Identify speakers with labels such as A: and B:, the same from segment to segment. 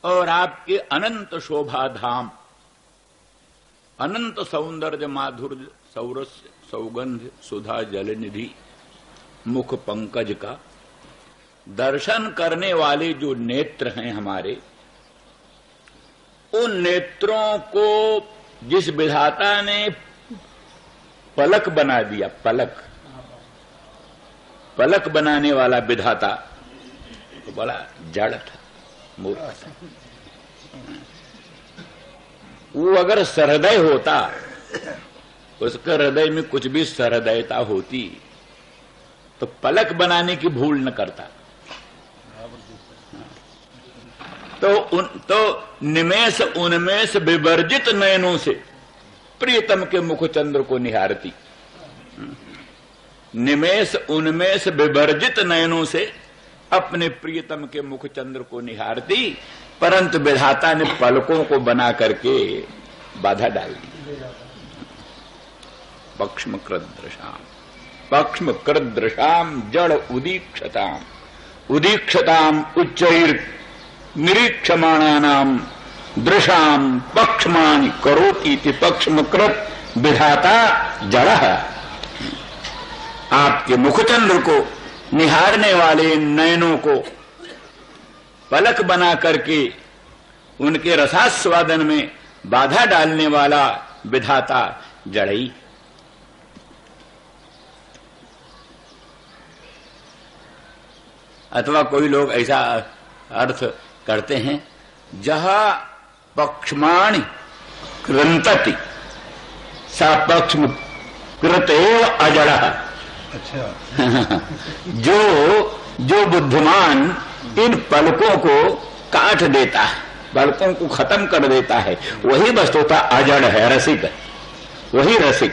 A: और आपके अनंत शोभा धाम, अनंत सौंदर्य माधुर्य सौरस्य सौगंध सुधा जलनिधि मुख पंकज का दर्शन करने वाले जो नेत्र हैं हमारे, उन नेत्रों को जिस विधाता ने पलक बना दिया, पलक पलक बनाने वाला विधाता तो बड़ा जड़ था, मूर्ख था। वो अगर सहृदय होता, उसके हृदय में कुछ भी सहृदयता होती तो पलक बनाने की भूल न करता। तो निमेष उन्मेष विवर्जित नयनों से प्रियतम के मुखचंद्र को निहारती, निमेष उन्मेष विवर्जित नयनों से अपने प्रियतम के मुखचंद्र को निहारती, परंतु विधाता ने पलकों को बना करके बाधा डाल दी। पक्ष्म कृदृशाम जड़ उदीक्षताम उदीक्षताम उच्चैर निरीक्षमाणानाम दृशाम पक्षमानि करोति पक्ष्मकृत विधाता जड़। आपके मुखचंद्र को निहारने वाले नयनों को पलक बना करके उनके रसास्वादन में बाधा डालने वाला विधाता जड़ई। अथवा कोई लोग ऐसा अर्थ करते हैं, जहां पक्षमाणि कृंतति सा पक्ष्म कृतेव अजड़ः। अच्छा। जो बुद्धिमान इन पलकों को काट देता है, पलकों को खत्म कर देता है, वही वस्तुतः अजड़ है, रसिक, वही रसिक।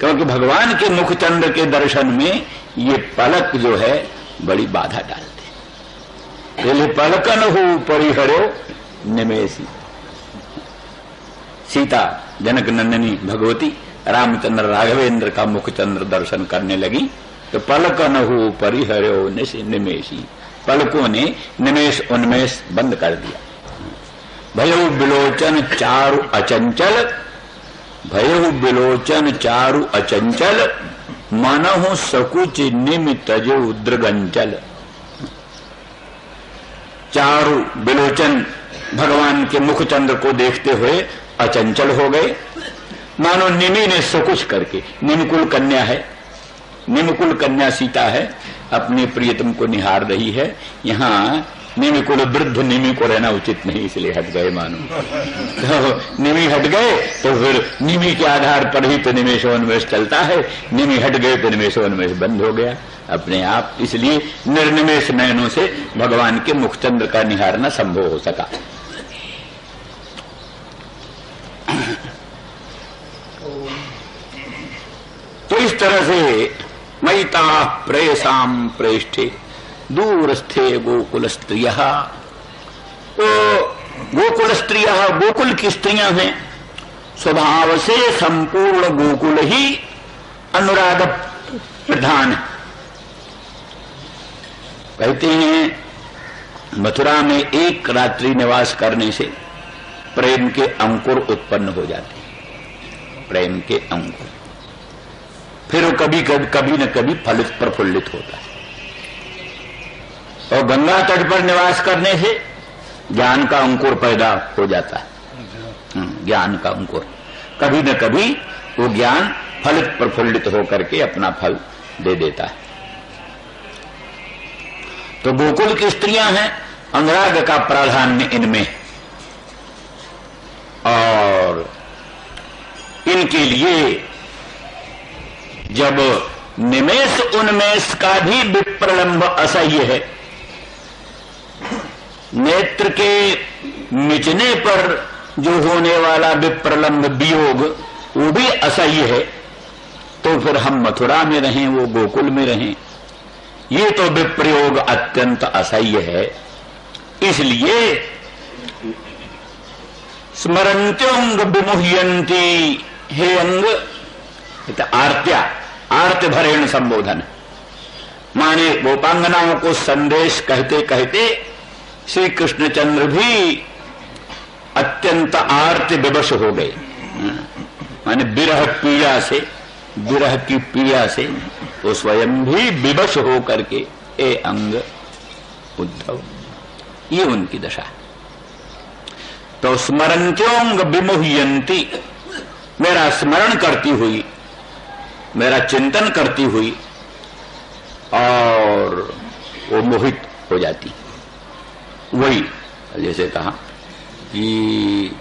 A: क्योंकि भगवान के मुखचंद्र के दर्शन में ये पलक जो है बड़ी बाधा डालते। पहले पलकन हो परिहरो निमेषी। सीता जनक नंदिनी भगवती रामचंद्र राघवेंद्र का मुखचंद्र दर्शन करने लगी तो पलकन हो परिहरो निमेषी, पलकों ने निमेष उन्मेष बंद कर दिया। भयो बिलोचन चारु अचंचल, भयो बिलोचन चारु अचंचल, मनहु सकुच निमित जो दृगंचल। चारु बिलोचन भगवान के मुखचंद्र को देखते हुए अचंचल हो गए, मानो निमि ने सकुच करके, निमकुल कन्या है, निमकुल कन्या सीता है, अपने प्रियतम को निहार रही है। यहाँ निमिकुल वृद्ध निमि को रहना उचित नहीं, इसलिए हट गए मानो। तो निमि हट गए तो फिर निमि के आधार पर ही तो निमेषोन्मेष चलता है, निमि हट गए तो निमेषोन्मेष बंद हो गया अपने आप। इसलिए निर्निमेष नयनों से भगवान के मुखचंद्र का निहारना संभव हो सका। तो इस तरह से मयिता प्रेषाम प्रेष्ठे दूरस्थे गोकुल स्त्रियः। तो गोकुल स्त्रियः, गोकुल की स्त्रियां हैं, स्वभाव से संपूर्ण गोकुल ही अनुराग प्रधान। कहते हैं मथुरा में एक रात्रि निवास करने से प्रेम के अंकुर उत्पन्न हो जाते हैं, प्रेम के अंकुर। फिर वो कभी न कभी फलित प्रफुल्लित होता है। और गंगा तट पर निवास करने से ज्ञान का अंकुर पैदा हो जाता है, ज्ञान का अंकुर। कभी न कभी वो ज्ञान फलित प्रफुल्लित होकर के अपना फल दे देता है। तो गोकुल की स्त्रियां हैं, अनुराग का प्राधान्य इनमें, और इनके लिए जब निमेष उन्मेष का भी विप्रलंब असह्य है, नेत्र के मिचने पर जो होने वाला विप्रलंब वियोग वो भी असह्य है, तो फिर हम मथुरा में रहें, वो गोकुल में रहें, ये तो विप्रयोग अत्यंत असह्य है। इसलिए स्मरंत्योंग विमुह्यंती, हे अंग, आर्त्या, आर्त भरेण संबोधन, माने गोपांगनाओं को संदेश कहते कहते श्री कृष्णचंद्र भी अत्यंत आर्त विवश हो गए, माने विरह की पीड़ा से वो स्वयं भी विवश हो करके ए अंग उद्धव, ये उनकी दशा है। तो स्मरंत्योंग विमुह्यंती, मेरा स्मरण करती हुई, मेरा चिंतन करती हुई और वो मोहित हो जाती। वही जैसे कहा कि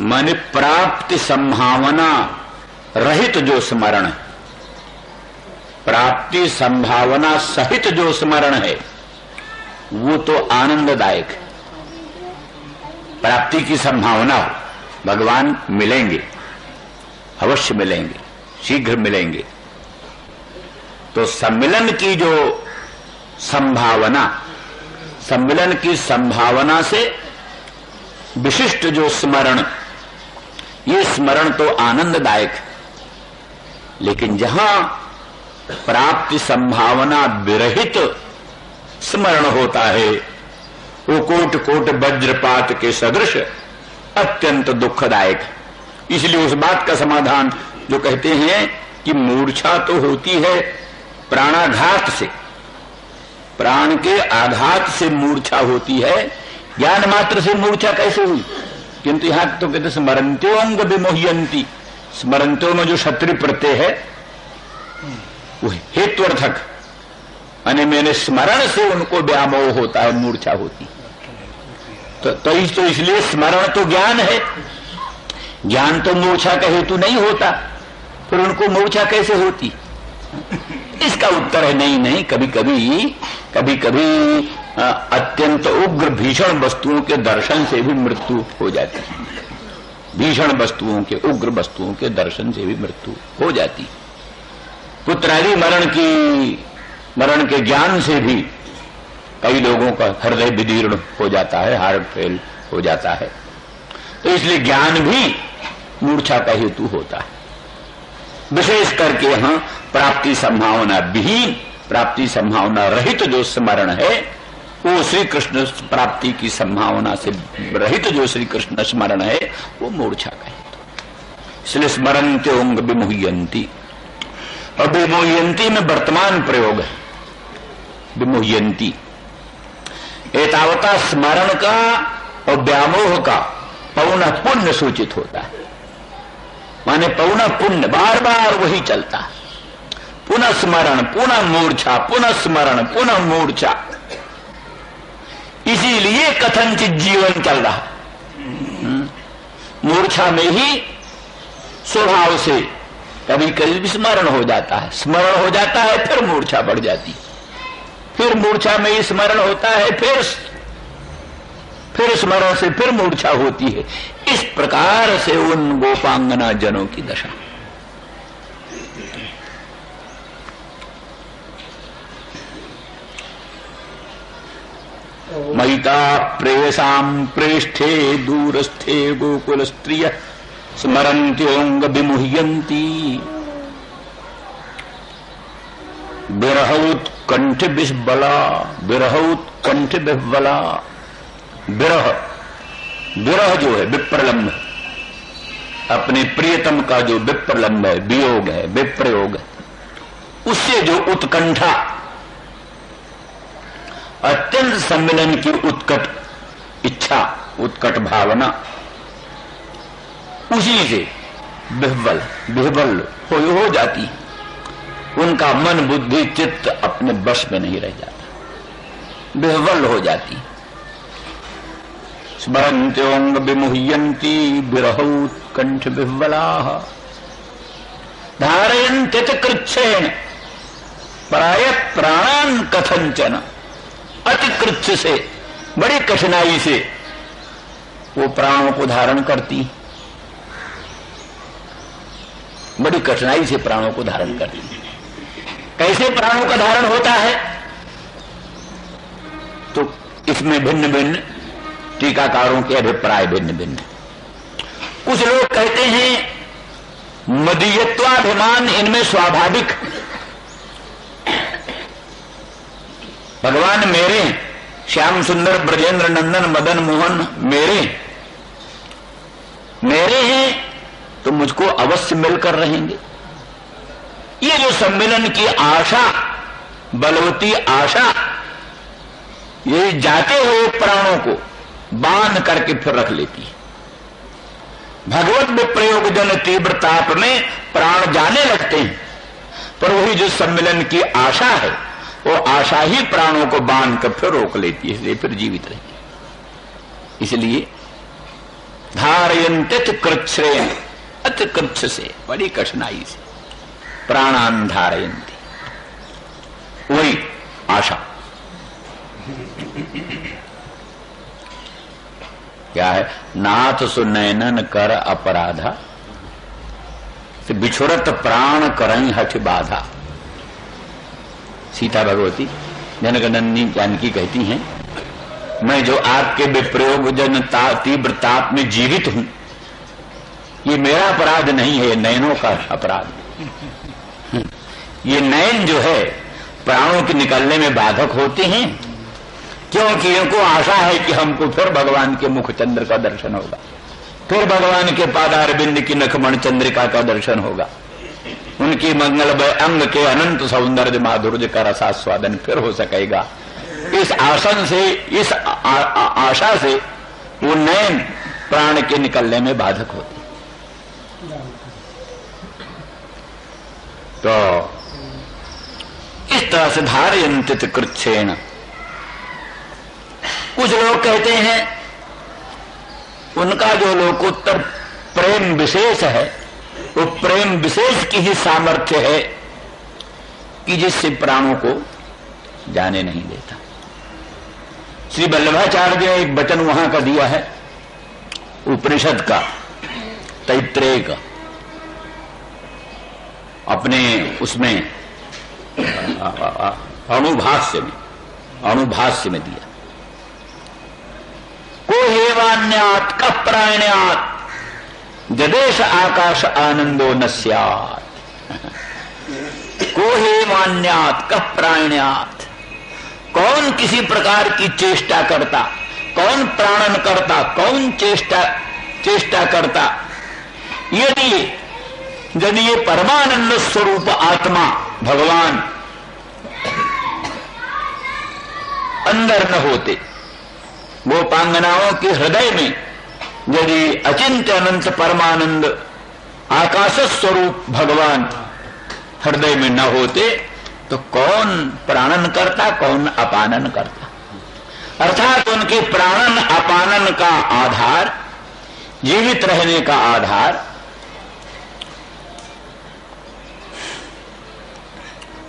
A: माने प्राप्ति संभावना रहित जो स्मरण है, प्राप्ति संभावना सहित जो स्मरण है वो तो आनंददायक है। प्राप्ति की संभावना हो, भगवान मिलेंगे, अवश्य मिलेंगे, शीघ्र मिलेंगे, तो सम्मिलन की जो संभावना, सम्मिलन की संभावना से विशिष्ट जो स्मरण, ये स्मरण तो आनंददायक है। लेकिन जहां प्राप्ति संभावना विरहित स्मरण होता है वो कोट कोट वज्रपात के सदृश अत्यंत दुखदायक है। इसलिए उस बात का समाधान जो कहते हैं कि मूर्छा तो होती है प्राणाघात से, प्राण के आघात से मूर्छा होती है, ज्ञान मात्र से मूर्छा कैसे हुई? किंतु यहां तो कहते स्मरंत्योंग विमुह्यंती, स्मरंत्यो में जो क्षत्रिय प्रत्यय है वो हेत्वर्थक, यानी मैंने स्मरण से उनको व्यामोह होता है, मूर्छा होती। तो इसलिए स्मरण तो ज्ञान है, ज्ञान तो मूर्छा का हेतु नहीं होता, फिर उनको मूर्छा कैसे होती? इसका उत्तर है नहीं, कभी कभी अत्यंत उग्र भीषण वस्तुओं के दर्शन से भी मृत्यु हो जाती है। भीषण वस्तुओं के, उग्र वस्तुओं के दर्शन से भी मृत्यु हो जाती। पुत्रादि मरण के ज्ञान से भी कई लोगों का हृदय विदीर्ण हो जाता है, हार्ट फेल हो जाता है। तो इसलिए ज्ञान भी मूर्छा का हेतु होता है। विशेष करके यहां प्राप्ति संभावना विहीन, प्राप्ति संभावना रहित जो स्मरण है वो श्री कृष्ण प्राप्ति की संभावना से रहित जो श्री कृष्ण स्मरण है वो मूर्छा का हेतु। इसलिए स्मरन्त्योंग विमुह्यंती, और विमुह्यंती में वर्तमान प्रयोग है। विमुह्यंती एतावता स्मरण का और व्यामोह का पौनः पुण्य सूचित होता है, माने पौनः पुण्य, बार बार वही चलता है। पुनः स्मरण, पुनः मूर्छा, पुनः स्मरण, पुनः मूर्छा, इसीलिए कथनचित जीवन चल रहा। मूर्छा में ही स्वभाव से कभी कभी स्मरण हो जाता है, स्मरण हो जाता है, फिर मूर्छा बढ़ जाती, फिर मूर्छा में ही स्मरण होता है, फिर स्मरण से फिर मूर्छा होती है। इस प्रकार से उन गोपांगना जनों की दशा। महिता प्रेयसाम प्रेष्ठे दूरस्थे गोकुल स्त्रिय स्मरन्त्योंग विमुह्यंती विरहौत्कंठ विह्वला, विरहौत्कंठ विह्वला। विरह जो है विप्रलंब, अपने प्रियतम का जो विप्रलंब है, वियोग है, विप्रयोग है, उससे जो उत्कंठा, अत्यंत सम्मिलन की उत्कट इच्छा, उत्कट भावना, उसी से विह्वल हो जाती। उनका मन बुद्धि चित्त अपने वश में नहीं रह जाता, विह्वल हो जाती। स्मरन्त्योंग विमुह्यंती विरहौत्कंठ विह्वलाः धारयन्ति कृच्छेन प्राय प्राणान कथंचन। अति कृच्छ से, बड़ी कठिनाई से वो प्राणों को धारण करती, बड़ी कठिनाई से प्राणों को धारण करती। कैसे प्राणों का धारण होता है? तो इसमें भिन्न भिन्न टीकाकारों के अभिप्राय भिन्न भिन्न। कुछ लोग कहते हैं मदीयत्वाभिमान इनमें स्वाभाविक, भगवान मेरे, श्याम सुंदर ब्रजेंद्र नंदन मदन मोहन मेरे हैं तो मुझको अवश्य मिलकर रहेंगे। ये जो सम्मिलन की आशा, बलवती आशा, ये जाते हुए प्राणों को बांध करके फिर रख लेती है। भगवत विप्रयोग जन तीव्र ताप में प्राण जाने लगते हैं, पर वही जो सम्मिलन की आशा है, वो आशा ही प्राणों को बांध कर फिर रोक लेती है, इसलिए फिर जीवित रहती है। इसलिए धारयन्ति कृच्छ्रेण, अति कृच्छ से, बड़ी कठिनाई से प्राणान धारयन्ति, वही आशा। क्या है? नाथ सुनैनन कर अपराधा से बिछुरत प्राण करई हठ बाधा। सीता भगवती जनकनंदिनी जानकी कहती हैं, मैं जो आपके विप्रयोग जन तीव्र ताप में जीवित हूं, ये मेरा अपराध नहीं है, नयनों का अपराध। ये नयन जो है प्राणों के निकलने में बाधक होते हैं, क्योंकि इनको आशा है कि हमको फिर भगवान के मुख चंद्र का दर्शन होगा, फिर भगवान के पादारविंद की नखमण चंद्रिका का दर्शन होगा, उनकी मंगलमय अंग के अनंत सौंदर्य माधुर्य का रसास्वादन फिर हो सकेगा। इस आसन से, इस आशा से वो नयन प्राण के निकलने में बाधक होते। तो इस तरह से धारयन्ति कृच्छ्रेण। कुछ लोग कहते हैं उनका जो लोकोत्तर प्रेम विशेष है, वो प्रेम विशेष की ही सामर्थ्य है कि जिससे प्राणों को जाने नहीं देता। श्री वल्लभाचार्य ने एक वचन वहां का दिया है, उपनिषद का, तैत्रेय का, अपने उसमें अणुभाष्य में दिया। को हेवान्यात् कः प्राण्यात् जदेश आकाश आनंदो न स्यात्। को हेवान्यात् कः प्राण्यात्, कौन किसी प्रकार की चेष्टा करता, कौन प्राणन करता, कौन चेष्टा करता, यदि ये परमानंद स्वरूप आत्मा भगवान अंदर न होते, गोपांगनाओं के हृदय में यदि अचिंत्य अनंत परमानंद आकाश स्वरूप भगवान हृदय में न होते, तो कौन प्राणन करता, कौन अपानन करता। अर्थात उनके प्राणन अपानन का आधार, जीवित रहने का आधार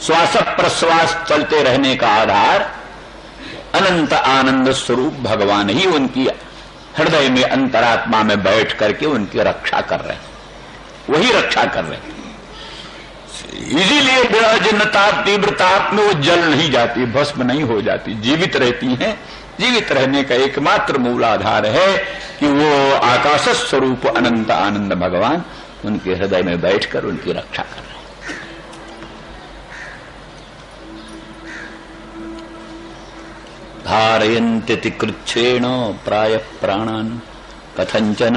A: श्वास प्रश्वास चलते रहने का आधार अनंत आनंद स्वरूप भगवान ही उनकी हृदय में अंतरात्मा में बैठ करके उनकी रक्षा कर रहे हैं, वही रक्षा कर रहे हैं। इसीलिए विरजनताप तीव्रताप में वो जल नहीं जाती, भस्म नहीं हो जाती, जीवित रहती हैं। जीवित रहने का एकमात्र मूल आधार है कि वो आकाश स्वरूप अनंत आनंद भगवान उनके हृदय में बैठकर उनकी रक्षा कर रहे हैं। धारयन्ति कृच्छ्रेण प्राय प्राणान कथंचन।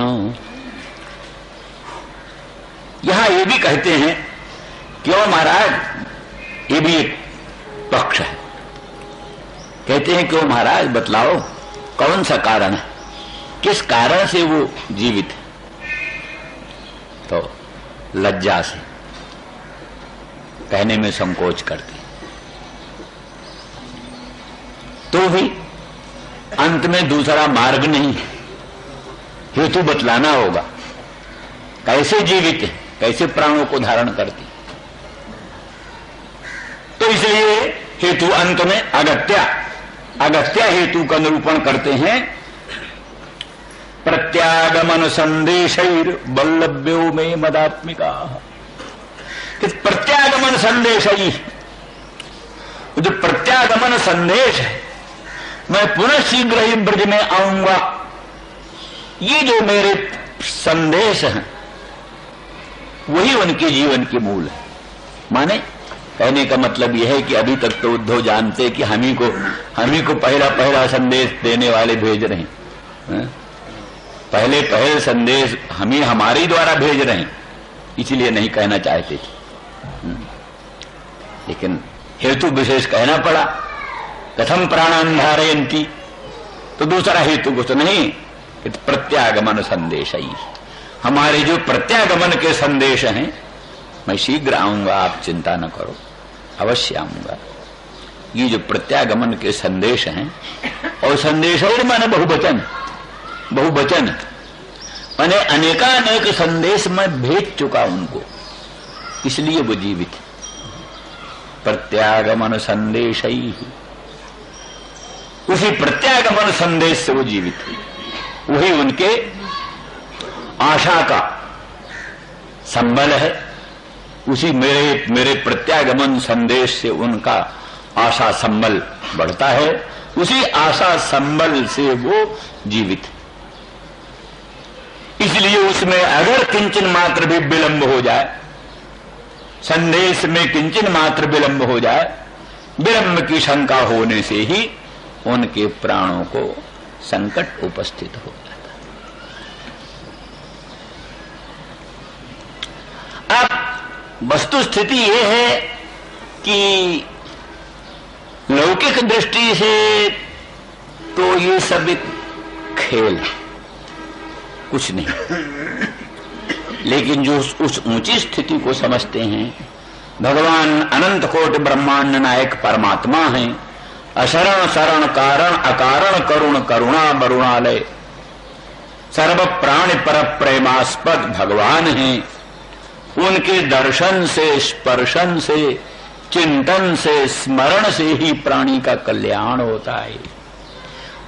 A: यहां ये भी कहते हैं, क्यों महाराज, ये भी एक पक्ष है। कहते हैं क्यों महाराज, बतलाओ कौन सा कारण है, किस कारण से वो जीवित है। तो लज्जा से कहने में संकोच करते, तो भी अंत में दूसरा मार्ग नहीं है, हेतु बतलाना होगा, कैसे जीवित है, कैसे प्राणों को धारण करती। तो इसलिए हेतु अंत में अगत्या हेतु का निरूपण करते हैं। प्रत्यागमन संदेशैर वल्लभ्यो में मदात्मिका। प्रत्यागमन संदेश, जो प्रत्यागमन संदेश है, मैं पुनः शीघ्र ही ब्रज में आऊंगा, ये जो मेरे संदेश हैं वही उनके जीवन के मूल है। माने कहने का मतलब यह है कि अभी तक तो उद्धव जानते कि हम ही को पहला संदेश देने वाले भेज रहे हैं, पहले संदेश हम ही हमारे द्वारा भेज रहे हैं, इसलिए नहीं कहना चाहते थे, लेकिन हेतु विशेष कहना पड़ा। कथम प्राणान धारयन्ति, तो दूसरा हेतु कुछ नहीं कि प्रत्यागमन संदेश ही, हमारे जो प्रत्यागमन के संदेश हैं, मैं शीघ्र आऊंगा, आप चिंता न करो, अवश्य आऊंगा। ये जो प्रत्यागमन के संदेश हैं, और संदेश और माने बहुवचन माने अनेकानेक संदेश मैं भेज चुका उनको, इसलिए वो जीवित। प्रत्यागमन संदेश ही, उसी प्रत्यागमन संदेश से वो जीवित है, वही उनके आशा का संबल है। उसी मेरे प्रत्यागमन संदेश से उनका आशा संबल बढ़ता है, उसी आशा संबल से वो जीवित है। इसलिए उसमें अगर किंचन मात्र भी विलंब हो जाए, संदेश में किंचन मात्र विलंब हो जाए, विलंब की शंका होने से ही उनके प्राणों को संकट उपस्थित हो जाता है। अब वस्तु स्थिति यह है कि लौकिक दृष्टि से तो ये सब एक खेल है, कुछ नहीं, लेकिन जो उस ऊंची स्थिति को समझते हैं, भगवान अनंत कोटि ब्रह्मांड नायक परमात्मा हैं, अशरण शरण कारण अकारण करुण करुणा वरुणालय, सर्व प्राणी पर प्रेमास्पद भगवान हैं। उनके दर्शन से, स्पर्शन से, चिंतन से, स्मरण से ही प्राणी का कल्याण होता है।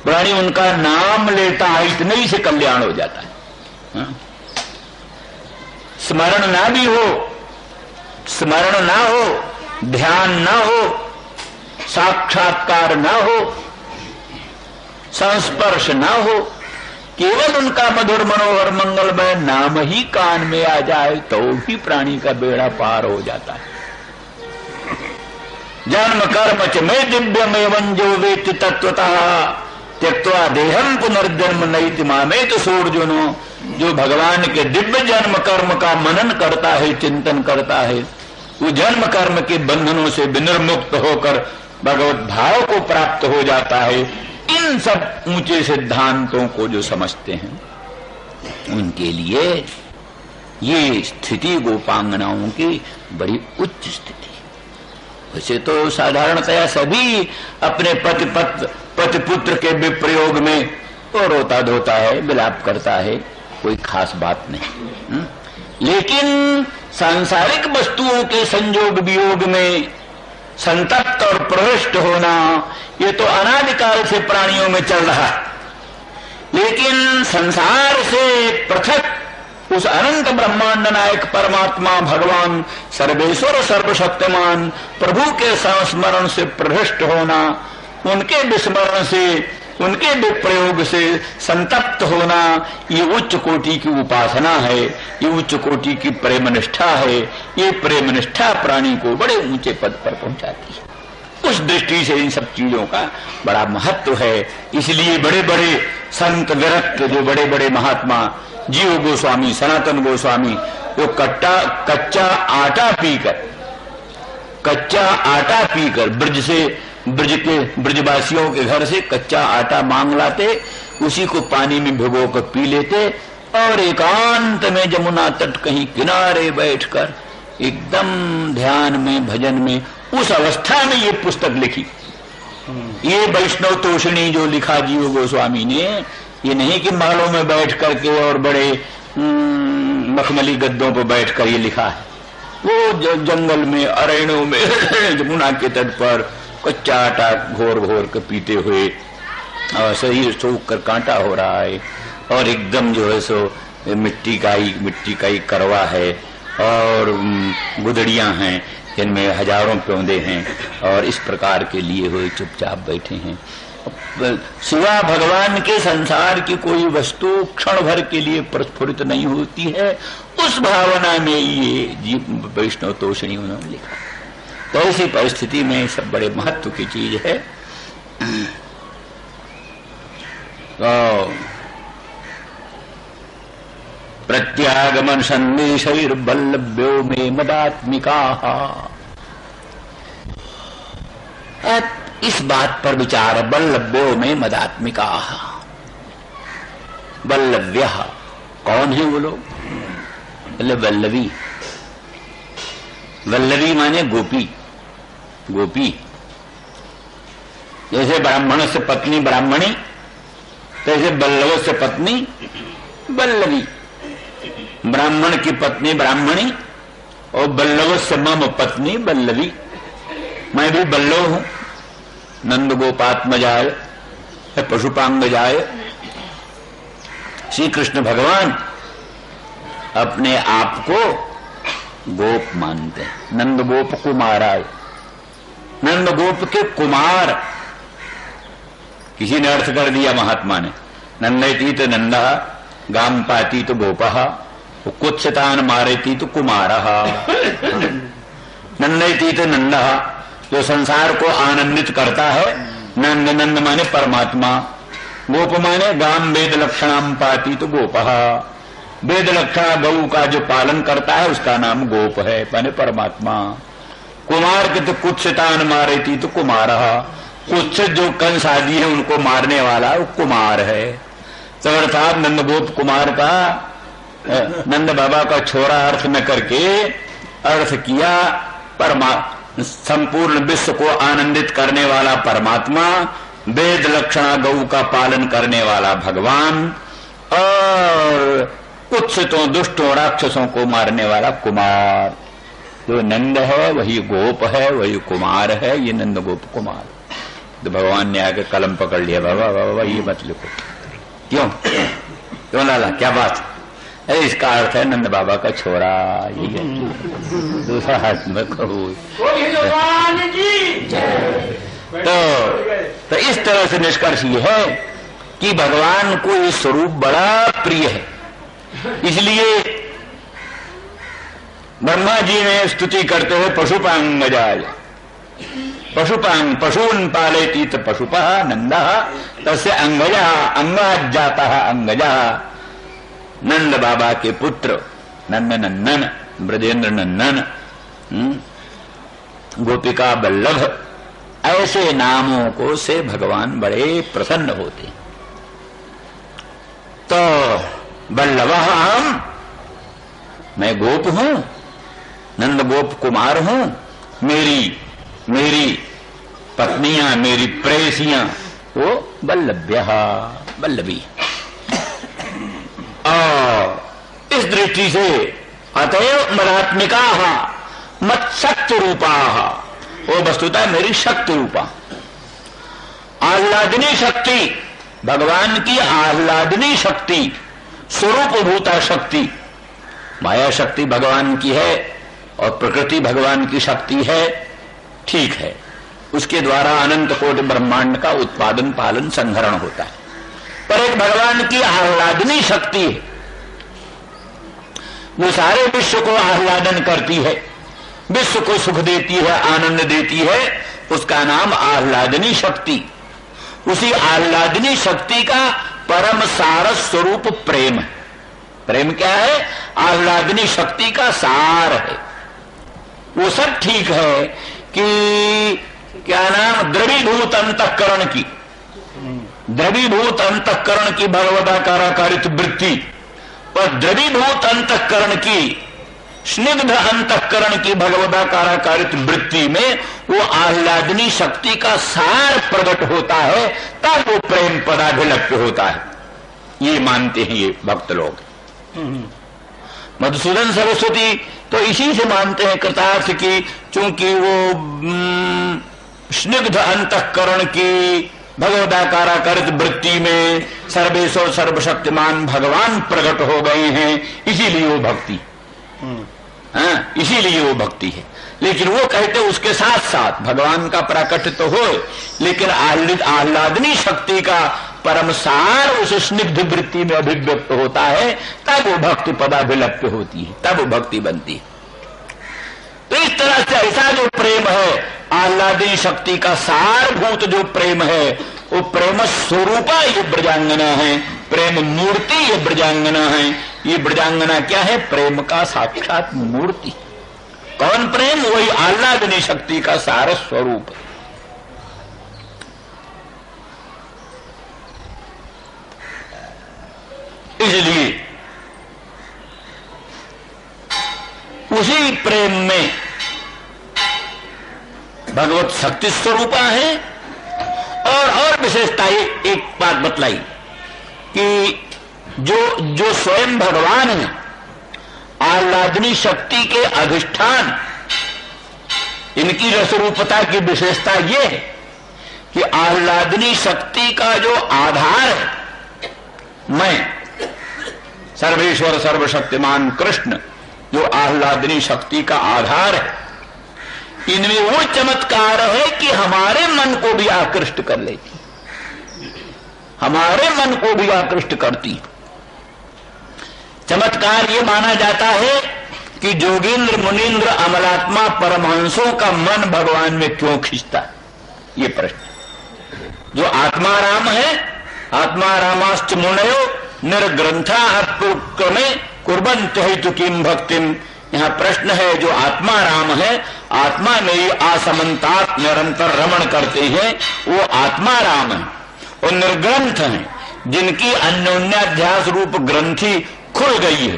A: प्राणी उनका नाम लेता है, इतने ही से कल्याण हो जाता है। स्मरण ना भी हो, स्मरण ना हो, ध्यान ना हो, साक्षात्कार ना हो, संस्पर्श ना हो, केवल उनका मधुर मनोहर मंगलमय नाम ही कान में आ जाए तो भी प्राणी का बेड़ा पार हो जाता है। जन्म कर्म च में दिव्यमेवं जो वेत्ति तत्वतः त्यक्त्वा देहम पुनर्जन्म नैति मामेत सोऽर्जुनो, जो भगवान के दिव्य जन्म कर्म का मनन करता है, चिंतन करता है, वो जन्म कर्म के बंधनों से विनिर्मुक्त होकर भगवत भाव को प्राप्त हो जाता है। इन सब ऊंचे सिद्धांतों को जो समझते हैं, उनके लिए ये स्थिति गोपांगनाओं की बड़ी उच्च स्थिति है। वैसे तो साधारणतया सभी अपने पति पुत्र के विप्रयोग में तो रोता धोता है, विलाप करता है, कोई खास बात नहीं। लेकिन सांसारिक वस्तुओं के संयोग वियोग में संतप्त और प्रविष्ट होना, ये तो अनादिकाल से प्राणियों में चल रहा है। लेकिन संसार से पृथक उस अनंत ब्रह्मांड नायक परमात्मा भगवान सर्वेश्वर सर्वशक्तिमान प्रभु के संस्मरण से प्रविष्ट होना, उनके विस्मरण से, उनके विप्रयोग से संतप्त होना, ये उच्च कोटि की उपासना है, ये उच्च कोटि की प्रेम निष्ठा है। ये प्रेम निष्ठा प्राणी को बड़े ऊंचे पद पर पहुंचाती है। उस दृष्टि से इन सब चीजों का बड़ा महत्व है। इसलिए बड़े बड़े संत विरक्त, जो बड़े बड़े महात्मा, जीव गोस्वामी, सनातन गोस्वामी, वो कच्चा आटा पीकर ब्रजवासियों के घर से कच्चा आटा मांग लाते, उसी को पानी में भिगो कर पी लेते, और एकांत में जमुना तट कहीं किनारे बैठकर एकदम ध्यान में, भजन में, उस अवस्था में ये पुस्तक लिखी। ये वैष्णव तोषणी जो लिखा जीव गोस्वामी ने, ये नहीं कि महलों में बैठ करके और बड़े मखमली गद्दों पर बैठकर ये लिखा है। वो जंगल में, अरण्यों में, जमुना के तट पर कच्चा आटा घोर घोर के पीते हुए, और शरीर सूख कर कांटा हो रहा है, और एकदम जो है सो मिट्टी का ही करवा है, और गुदड़ियां हैं जिनमें हजारों पौधे हैं, और इस प्रकार के लिए हुए चुपचाप बैठे हैं। सिवा भगवान के संसार की कोई वस्तु क्षण भर के लिए प्रस्फुरित नहीं होती है। उस भावना में ये जीव वैष्णव तोषणी उन्होंने लिखा। तो ऐसी परिस्थिति में सब बड़े महत्व की चीज है। तो प्रत्यागमन संदेशैर्वल्लभ्यो मे मदात्मिका। इस बात पर विचार, वल्लभ्यो में मदात्मिका। वल्लभ्य कौन है वो लोग? बोले वल्लभी। वल्लभी माने गोपी। गोपी जैसे ब्राह्मण से पत्नी ब्राह्मणी, तैसे वल्लभ से पत्नी वल्लभी। ब्राह्मण की पत्नी ब्राह्मणी और वल्लभ से मम पत्नी वल्लभी। मैं भी वल्लभ हूं। नंद गोपात्मजाय पशुपांगजाय। श्री कृष्ण भगवान अपने आप को गोप मानते हैं। नंद गोप कुमाराय, नंद गोप के कुमार। किसी ने अर्थ कर दिया महात्मा ने, नंदयती तो नंदा, गाम पाती तो गोपः, कुत्सतान मारेती तो कुमारः। नंदयती तो नंदा, जो संसार को आनंदित करता है। नंद, नंद माने परमात्मा। गोप माने गाम वेद लक्षणाम पाती तो गोपः। वेद लक्षणा गौ का जो पालन करता है उसका नाम गोप है, माने परमात्मा। कुमार के तो कुत्सतान मारेती तो कुमारः। कुत्स जो कंस आदि है उनको मारने वाला वो कुमार है। तो अर्थात नंद गोप कुमार का, नंद बाबा का छोरा अर्थ न करके अर्थ किया संपूर्ण विश्व को आनंदित करने वाला परमात्मा, वेद लक्षणा गौ का पालन करने वाला भगवान, और कुत्सितों दुष्टों राक्षसों को मारने वाला कुमार। जो नंद है वही गोप है, वही कुमार है। ये नंद गोप कुमार। तो भगवान ने आके कलम पकड़ लिया, बाबा बाबा ये मत लिखो। क्यों क्यों लाला, क्या बात? अरे इसका अर्थ है नंद बाबा का छोरा। ये दूसरा हाथ में कहो। तो इस तरह से निष्कर्ष ये है कि भगवान को ये स्वरूप बड़ा प्रिय है। इसलिए ब्रह्मा जी ने स्तुति करते हुए पशुपांगजाय, पशुपांग पशून पालयति तो पशुपः नंदः तस्य अंगजा अंगाज जातः अंगजा। नंद बाबा के पुत्र नंद नंदन, ब्रजेंद्र नंदन, गोपिका बल्लभ, ऐसे नामों को से भगवान बड़े प्रसन्न होते। तो बल्लभः हम, मैं गोप हूं, नंद गोप कुमार हूं। मेरी पत्नियां, मेरी प्रेयसियां वो वल्लभ्यः, वल्लभी। और इस दृष्टि से अतएव मदात्मिका मत शक्ति रूपा, वो वस्तुतः मेरी शक्ति रूपा। आह्लादनी शक्ति, भगवान की आह्लादनी शक्ति, स्वरूप भूता शक्ति। माया शक्ति भगवान की है और प्रकृति भगवान की शक्ति है, ठीक है। उसके द्वारा अनंत कोटि ब्रह्मांड का उत्पादन पालन संहरण होता है। पर एक भगवान की आह्लादनी शक्ति है, वो सारे विश्व को आह्लादन करती है, विश्व को सुख देती है, आनंद देती है। उसका नाम आह्लादनी शक्ति। उसी आह्लादनी शक्ति का परम सार स्वरूप प्रेम है। प्रेम क्या है? आह्लादनी शक्ति का सार है। वो सब ठीक है कि क्या नाम, द्रवीभूत अंतःकरण की, द्रवीभूत अंतःकरण की भगवदाकाराकारित वृत्ति, और द्रवीभूत अंतःकरण की, स्निग्ध अंतःकरण की भगवदाकाराकारित वृत्ति में वो आह्लादनी शक्ति का सार प्रकट होता है, तब वो प्रेम पदाभिलप्य होता है। ये मानते हैं ये भक्त लोग। मधुसूदन सरस्वती तो इसी से मानते हैं कृतार्थ की, चूंकि वो स्निग्ध अंतःकरण की भगवदाकाराकारित वृत्ति में सर्वेश्वर सर्वशक्तिमान भगवान प्रकट हो गए हैं, इसीलिए वो भक्ति, इसीलिए वो भक्ति है। लेकिन वो कहते उसके साथ साथ भगवान का प्राकट्य तो हो, लेकिन आह्लादनी शक्ति का परम सार उस स्निग्ध वृत्ति में अभिव्यक्त होता है, तब वो भक्ति पदाभिलप्य होती है, तब वो भक्ति बनती है। तो इस तरह से ऐसा जो प्रेम है, आह्लादनी शक्ति का सारभूत जो प्रेम है, वो प्रेम स्वरूपा ये ब्रजांगना है, प्रेम मूर्ति ये ब्रजांगना है। ये ब्रजांगना क्या है? प्रेम का साक्षात मूर्ति। कौन प्रेम? वही आह्लादनी शक्ति का सार स्वरूप। इसलिए उसी प्रेम में भगवत शक्ति स्वरूपा है। और विशेषता एक बात बतलाई कि जो स्वयं भगवान है, आह्लादनी शक्ति के अधिष्ठान, इनकी रसरूपता की विशेषता यह है कि आह्लादनी शक्ति का जो आधार है, मैं सर्वेश्वर सर्वशक्तिमान कृष्ण, जो आह्लादनी शक्ति का आधार है, इनमें वो चमत्कार है कि हमारे मन को भी आकृष्ट कर लेती, हमारे मन को भी आकृष्ट करती। चमत्कार ये माना जाता है कि जोगींद्र मुनींद्र अमलात्मा परमहंसों का मन भगवान में क्यों खींचता है, ये प्रश्न। जो आत्मा राम है, आत्मा रामाश्च मुनयो निर्ग्रंथा अत्क्रमे कुर्बन्त हेतु किम भक्तिम। यहाँ प्रश्न है, जो आत्मा राम है, आत्मा में ही आसमंतात निरंतर रमण करते हैं, वो आत्मा राम है। और निर्ग्रंथ हैं, जिनकी अन्योन्याध्यास रूप ग्रंथि खुल गई है,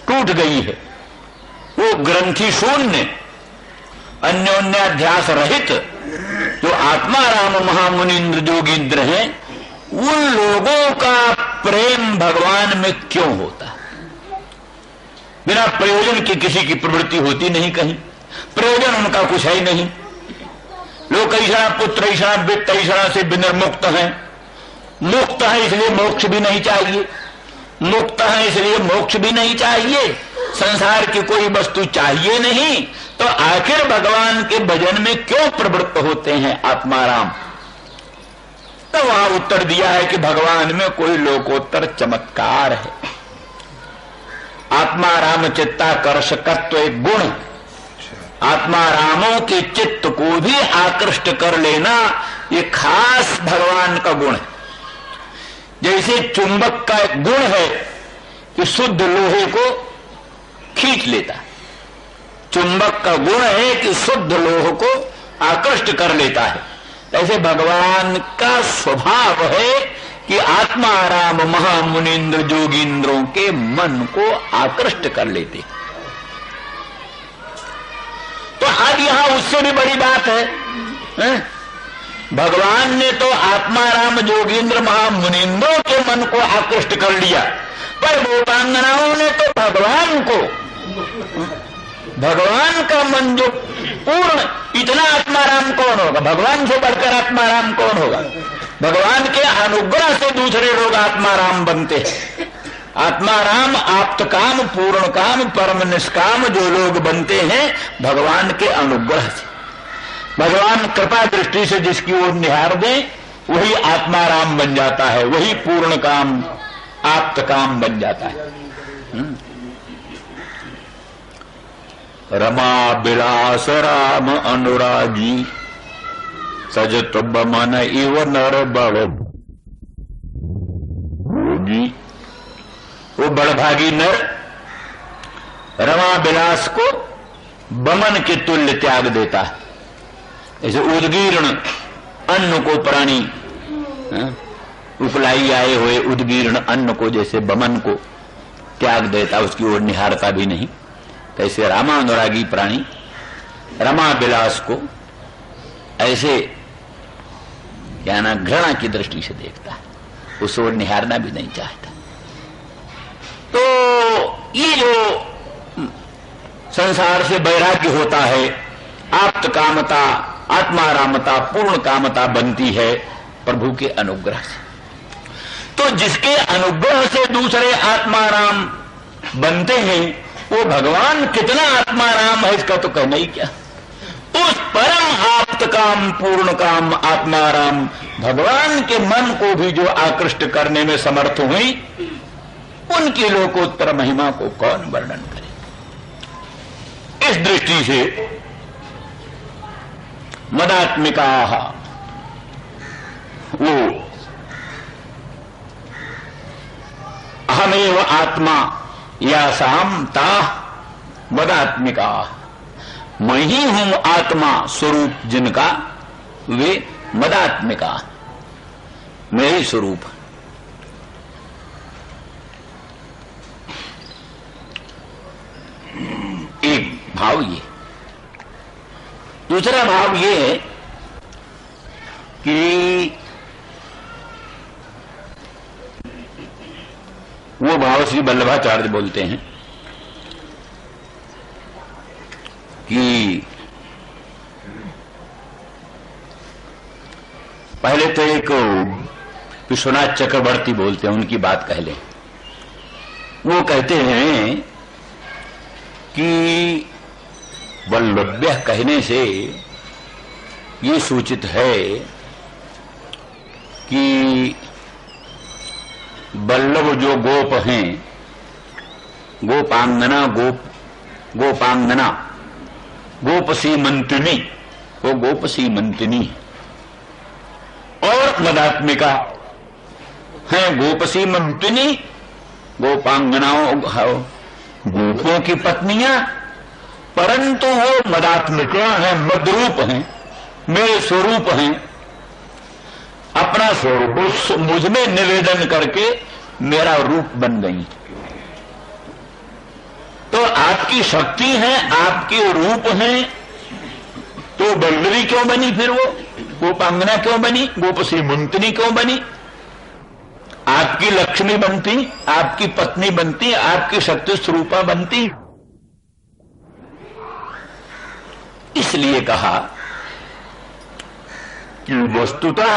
A: टूट गई है, वो ग्रंथि शून्य अन्योन्याध्यास रहित जो आत्मा राम महामुनीन्द्र जोगींद्र हैं, उन लोगों का प्रेम भगवान में क्यों होता है? बिना प्रयोजन की किसी की प्रवृत्ति होती नहीं, कहीं प्रयोजन उनका कुछ है ही नहीं। लोग ऐसा पुत्र ऐसा वित्त ऐसा से विनिर्मुक्त हैं। मुक्त है इसलिए मोक्ष भी नहीं चाहिए, मुक्त है इसलिए मोक्ष भी नहीं चाहिए, संसार की कोई वस्तु चाहिए नहीं, तो आखिर भगवान के भजन में क्यों प्रवृत्त होते हैं आत्माराम? तो वहां उत्तर दिया है कि भगवान में कोई लोकोत्तर चमत्कार है। आत्मा राम चित्ताकर्षकत्व एक गुण, आत्मा रामों के चित्त को भी आकृष्ट कर लेना ये खास भगवान का गुण है। जैसे चुंबक का एक गुण है कि शुद्ध लोहे को खींच लेता, चुंबक का गुण है कि शुद्ध लोह को आकृष्ट कर लेता है, ऐसे भगवान का स्वभाव है कि आत्मा राम महामुनीन्द्र जोगींद्रों के मन को आकृष्ट कर लेते। तो अब यहां उससे भी बड़ी बात है, भगवान ने तो आत्मा राम जोगींद्र महामुनीन्द्रों के मन को आकृष्ट कर लिया, पर गोपांगनाओं ने तो भगवान का मन जो पूर्ण, इतना आत्माराम कौन होगा? भगवान से बढ़कर आत्माराम कौन होगा? भगवान के अनुग्रह से दूसरे लोग आत्माराम बनते हैं। आत्माराम आप्तकाम, पूर्ण काम, परम निष्काम जो लोग बनते हैं भगवान के अनुग्रह से। भगवान कृपा दृष्टि से जिसकी ओर निहार दे वही आत्माराम बन जाता है, वही पूर्ण काम आप्त काम बन जाता है। रमा बिलास राम अनुरागी सजत बमन इव नर बड़ भोगी। वो बड़भागी नर रमा बिलास को बमन के तुल्य त्याग देता है। जैसे उद्गीर्ण अन्न को प्राणी उपलाई आए हुए उद्गीर्ण अन्न को जैसे बमन को त्याग देता, उसकी ओर निहारता भी नहीं, कैसे रामानुरागी प्राणी रमा बिलास को ऐसे क्या ना घृणा की दृष्टि से देखता है, उस ओर निहारना भी नहीं चाहता। तो ये जो संसार से वैराग्य होता है, आप्त कामता, आत्मारामता, पूर्ण कामता बनती है प्रभु के अनुग्रह से। तो जिसके अनुग्रह से दूसरे आत्माराम बनते हैं, वो भगवान कितना आत्माराम है इसका तो कहना ही क्या। उस परम आप्त काम, पूर्ण काम, आत्माराम भगवान के मन को भी जो आकृष्ट करने में समर्थ हुई, उनकी लोकोत्तर महिमा को कौन वर्णन करे। इस दृष्टि से मदात्मिका वो अहमेव आत्मा या सामता मदात्मिका, मैं ही हूं आत्मा स्वरूप जिनका, वे मदात्मिका, मेरे स्वरूप। एक भाव ये। दूसरा भाव ये है कि वो भाव श्री वल्लभाचार्य बोलते हैं कि पहले तो एक विश्वनाथ चक्रवर्ती बोलते हैं, उनकी बात कह लें। वो कहते हैं कि वल्लभ्य कहने से ये सूचित है कि वल्लभ जो गोप हैं, गोपांगना, गोपांगना, गोपसी मंत्रिनी, वो गोपसी मंत्रिनी है। और मदात्मिका है गोपसी मंत्रिनी, गोपांगनाओं, गोपों की पत्नियां, परंतु वो मदात्मिका है, मदरूप हैं, मेरे स्वरूप हैं। अपना स्वरूप मुझ में निवेदन करके मेरा रूप बन गई। तो आपकी शक्ति है, आपके रूप है, तो बल्लवी क्यों बनी? फिर वो गोपांगना क्यों बनी? गोपसी मंत्रिनी क्यों बनी? आपकी लक्ष्मी बनती, आपकी पत्नी बनती, आपकी शक्ति स्वरूपा बनती। इसलिए कहा कि वस्तुतः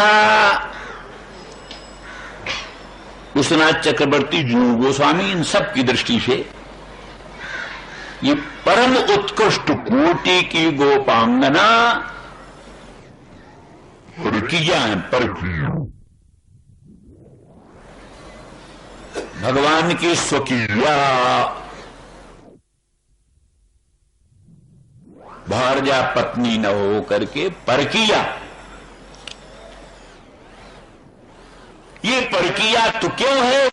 A: विश्वनाथ चक्रवर्ती, जीव गोस्वामी, इन सब की दृष्टि से ये परम उत्कृष्ट कोटि की गोपांगना रुकिया है, परकिया, भगवान की स्वकीया, भारजा पत्नी न हो करके परकिया। ये परकिया तो क्यों है?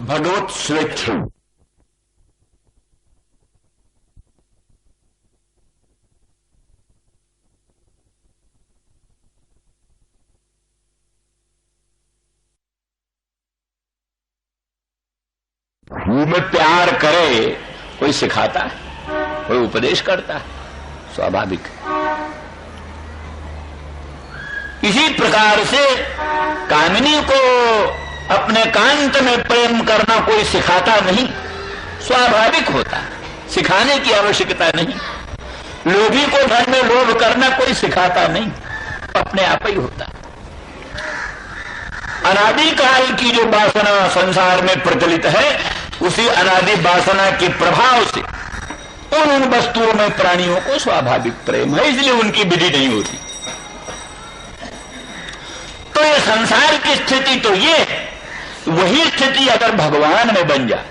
A: भगवत स्वेच्छा। में प्यार करे, कोई सिखाता है, कोई उपदेश करता है, स्वाभाविक। इसी प्रकार से कामिनी को अपने कांत में प्रेम करना कोई सिखाता नहीं, स्वाभाविक होता है, सिखाने की आवश्यकता नहीं। लोभी को धन में लोभ करना कोई सिखाता नहीं, अपने आप ही होता है। अनादिकाल की जो वासना संसार में प्रचलित है, उसी अनादि वासना के प्रभाव से उन वस्तुओं में प्राणियों को स्वाभाविक प्रेम है, इसलिए उनकी विधि नहीं होती। तो ये संसार की स्थिति तो ये है, वही स्थिति अगर भगवान में बन जाए।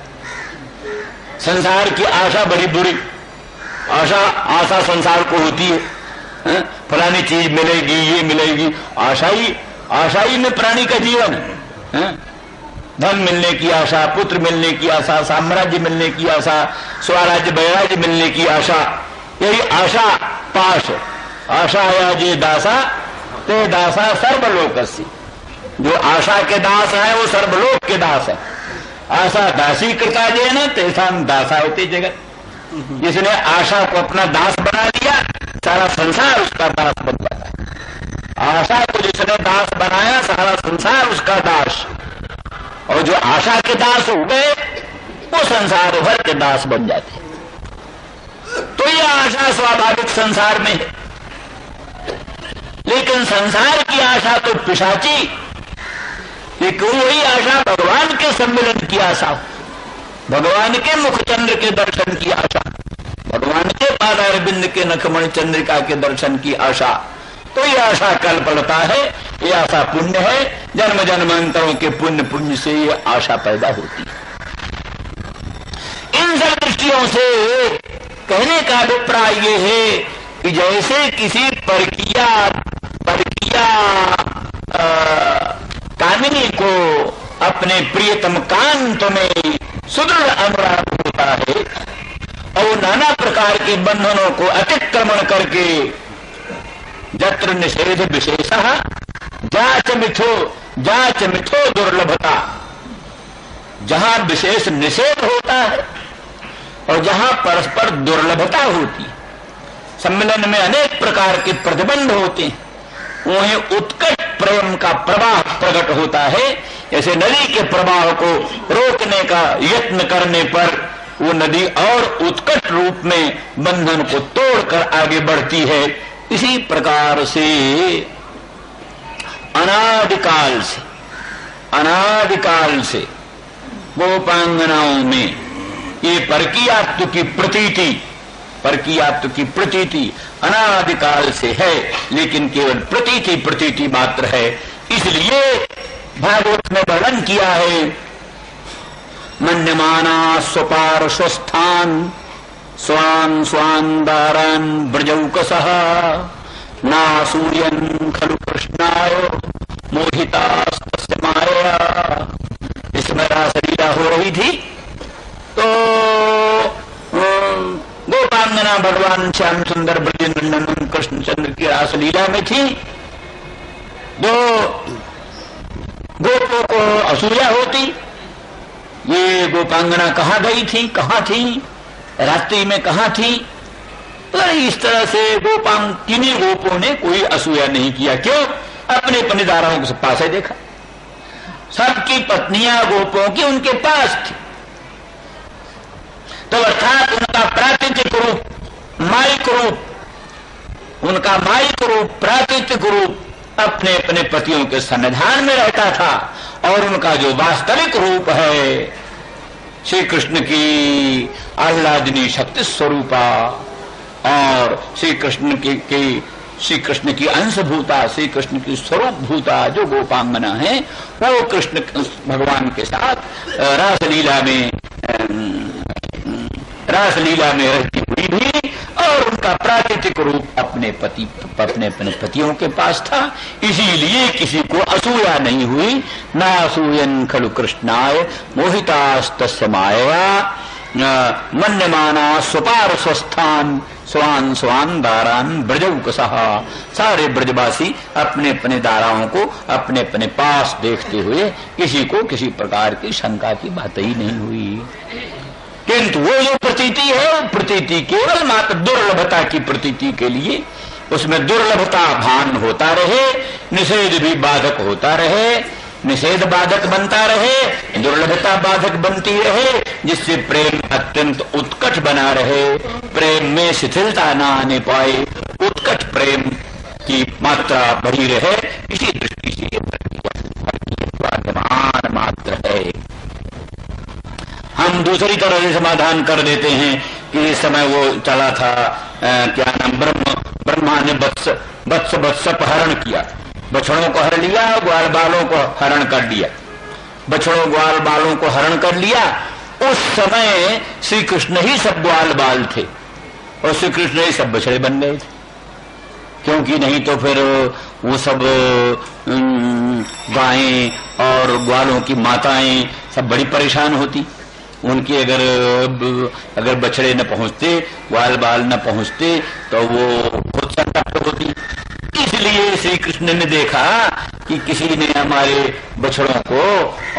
A: संसार की आशा बड़ी बुरी आशा संसार को होती है, फलानी चीज मिलेगी, ये मिलेगी, आशा ही में प्राणी का जीवन है। धन मिलने की आशा, पुत्र मिलने की आशा, साम्राज्य मिलने की आशा, स्वराज्य वैराज्य मिलने की आशा, यही आशा पाश। आशा या जे दासा ते दासा सर्वलोकस्य। जो आशा के दास है वो सर्वलोक के दास है। आशा दासी कृता जे न तेसाम दासा होती जगत। जिसने आशा को अपना दास बना लिया, सारा संसार उसका दास बन जाता है। आशा को जिसने दास बनाया, सारा संसार उसका दास। और जो आशा के दास हो गए, वो संसार भर के दास बन जाते। तो ये आशा स्वाभाविक संसार में है, लेकिन संसार की आशा तो पिशाची। लेकिन वही आशा भगवान के सम्मिलन की आशा, भगवान के मुखचंद्र के दर्शन की आशा, भगवान के पादारविंद के नखमण चंद्रिका के दर्शन की आशा, तो ये आशा कल पड़ता है। ये आशा पुण्य है, जन्म जन्मांतरों के पुण्य से ये आशा पैदा होती है। इन सब वाक्यों से कहने का अभिप्राय ये है कि जैसे किसी परकिया कामिनी को अपने प्रियतम कांत में सुदृढ़ अनुराग होता है और नाना प्रकार के बंधनों को अतिक्रमण करके जत्र निषेध विशेषः जाच मिथो दुर्लभता, जहां विशेष निषेध होता है और जहां परस्पर दुर्लभता होती है, सम्मेलन में अनेक प्रकार के प्रतिबंध होते हैं, उन्हें उत्कट प्रेम का प्रवाह प्रकट होता है। जैसे नदी के प्रवाह को रोकने का यत्न करने पर वो नदी और उत्कट रूप में बंधन को तोड़कर आगे बढ़ती है। इसी प्रकार से अनादिकाल से गोपांगनाओं में ये परकीयात्व की प्रतीति अनादिकाल से है, लेकिन केवल प्रतीति मात्र है। इसलिए भागवत में वर्णन किया है, मन्यमाना स्वपार्श्वस्थान स्वान स्वान दारान ब्रजौकसः नासूयन् खलु कृष्णाय मोहितास्तस्य मायया। इसमें रासलीला हो रही थी तो गोपांगना भगवान श्याम सुंदर ब्रजेंद्र कृष्णचंद्र की रासलीला में थी। दो गोपों को असूया होती, ये गोपांगना कहाँ गई थी, कहाँ थी, रात्रि में कहाँ थी। तो इस तरह से किन्हीं गोपों ने कोई असूया नहीं किया। क्यों? अपने अपने दाराओं के पास ही देखा, सबकी पत्नियां गोपों की उनके पास थी। तो अर्थात उनका प्राकृतिक रूप, माइक रूप, उनका माइक रूप, प्राकृतिक रूप अपने अपने पतियों के सन्निधान में रहता था, और उनका जो वास्तविक रूप है श्री कृष्ण की आह्लादिनी शक्ति स्वरूपा और श्री कृष्ण की अंशभूता, श्री कृष्ण की स्वरूप भूता जो गोपांगना है, वो कृष्ण भगवान के साथ रासलीला में रहती हुई भी, और उनका प्राकृतिक रूप अपने पतियों के पास था। इसीलिए किसी को असूया नहीं हुई। न असूयन खलु कृष्णाय मोहितास्तस्य मायया मन्यमाना स्वपार्श्वस्थान स्वान स्वान दारान ब्रजौकसः। सारे ब्रजवासी अपने अपने दाराओं को अपने अपने पास देखते हुए किसी को किसी प्रकार की शंका की बात ही नहीं हुई। किंतु वो जो प्रतीति है, वो प्रतीति केवल मात्र दुर्लभता की प्रतीति के लिए, उसमें दुर्लभता भान होता रहे, निषेध भी बाधक होता रहे, निषेध बाधक बनता रहे, दुर्लभता बाधक बनती रहे, जिससे प्रेम अत्यंत उत्कट बना रहे, प्रेम में शिथिलता न आने पाए, उत्कट प्रेम की मात्रा बढ़ी रहे। इसी दृष्टि से वर्तमान मात्र है। हम दूसरी तरह से समाधान कर देते हैं कि इस समय वो चला था क्या नाम, ब्रह्मा ने वत्स अपहरण किया, बछड़ों को हर लिया, ग्वाल बालों को हरण कर लिया, बछड़ों ग्वाल बालों को हरण कर लिया। उस समय श्री कृष्ण ही सब ग्वाल बाल थे और श्री कृष्ण ही सब बछड़े बन गए थे, क्योंकि नहीं तो फिर वो सब गायें और ग्वालों की माताएं सब बड़ी परेशान होती। उनकी अगर बछड़े न पहुंचते, ग्वाल बाल न पहुंचते, तो वो खुद संतप्त होती। इसलिए श्री कृष्ण ने देखा कि किसी ने हमारे बछड़ों को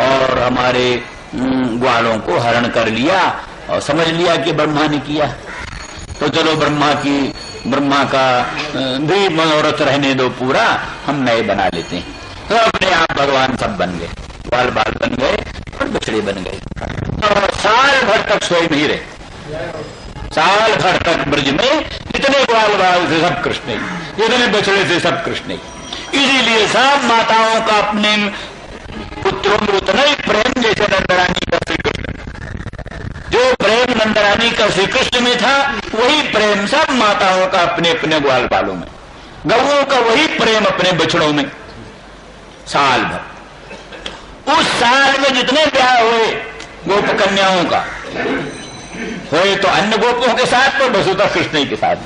A: और हमारे ग्वालों को हरण कर लिया और समझ लिया कि ब्रह्मा ने किया, तो चलो ब्रह्मा का भी मनोरथ रहने दो पूरा, हम नए बना लेते हैं। तो अपने आप भगवान सब बन गए, ग्वाल बाल बन गए और बछड़े बन गए, और साल भर तक सोए नहीं रहे। साल भर तक ब्रज में जितने ग्वाल बाल थे सब कृष्ण ही, जितने बछड़े थे सब कृष्ण ही। इसीलिए सब माताओं का अपने पुत्रों में उतना ही प्रेम जैसे नंदरानी का श्री कृष्ण, जो प्रेम नंदरानी का श्री कृष्ण में था, वही प्रेम सब माताओं का अपने अपने ग्वाल बालों में, गौओं का वही प्रेम अपने बछड़ों में। साल भर, उस साल में जितने ब्याह हुए गोप कन्याओं का, होए तो अन्य गोपों के साथ, तो वसुतः कृष्ण ही के साथ,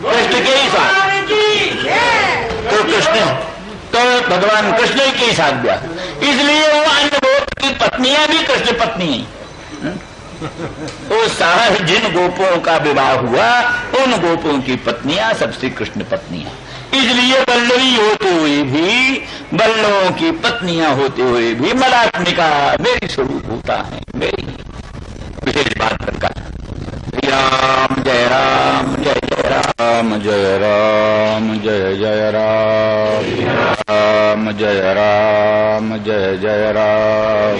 A: कृष्ण के ही साथ, तो कृष्ण तो भगवान कृष्ण ही के साथ ब्याह, इसलिए वो अन्य गोप की पत्नियां भी कृष्ण पत्नी हैं। तो सारे जिन गोपों का विवाह हुआ उन गोपों की पत्नियां सबसे कृष्ण पत्नियां, इसलिए वल्लवी होते हुए भी, वल्लभों की पत्नियां होते हुए भी मलात्मिका मेरी स्वरूप होता है, मेरी विशेष बात करता है। राम जय राम जय जय राम जय राम जय जय राम राम जय राम जय जय राम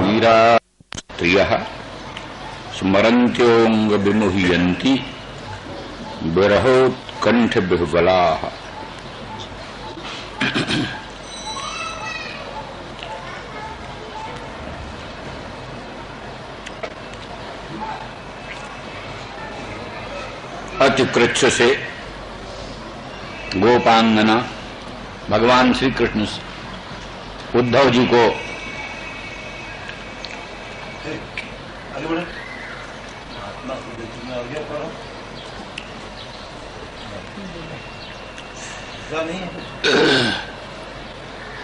A: वीरा स्त्रियः स्मरन्त्योऽङ्ग विमुह्यन्ति विरहोत्कण्ठ बिह्वलाः। अतिकृच्छ से गोपांगना भगवान श्री कृष्ण उद्धव जी को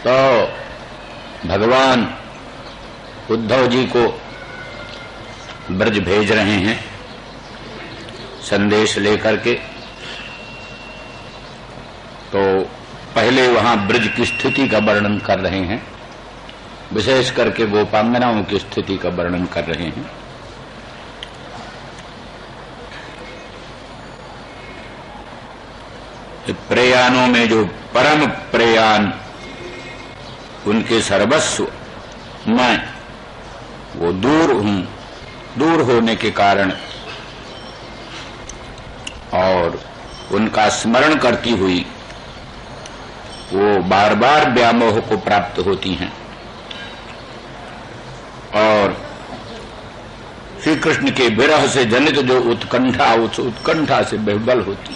A: तो भगवान उद्धव जी को ब्रज भेज रहे हैं संदेश लेकर के। तो पहले वहां ब्रज की स्थिति का वर्णन कर रहे हैं, विशेष करके गोपांगनाओं की स्थिति का वर्णन कर रहे हैं। प्रयाणों में जो परम प्रयाण उनके सर्वस्व मैं वो दूर होने के कारण और उनका स्मरण करती हुई वो बार बार व्यामोह को प्राप्त होती हैं और श्री कृष्ण के विरह से जनित जो उत्कंठा, उस उत्कंठा से बेबल होती,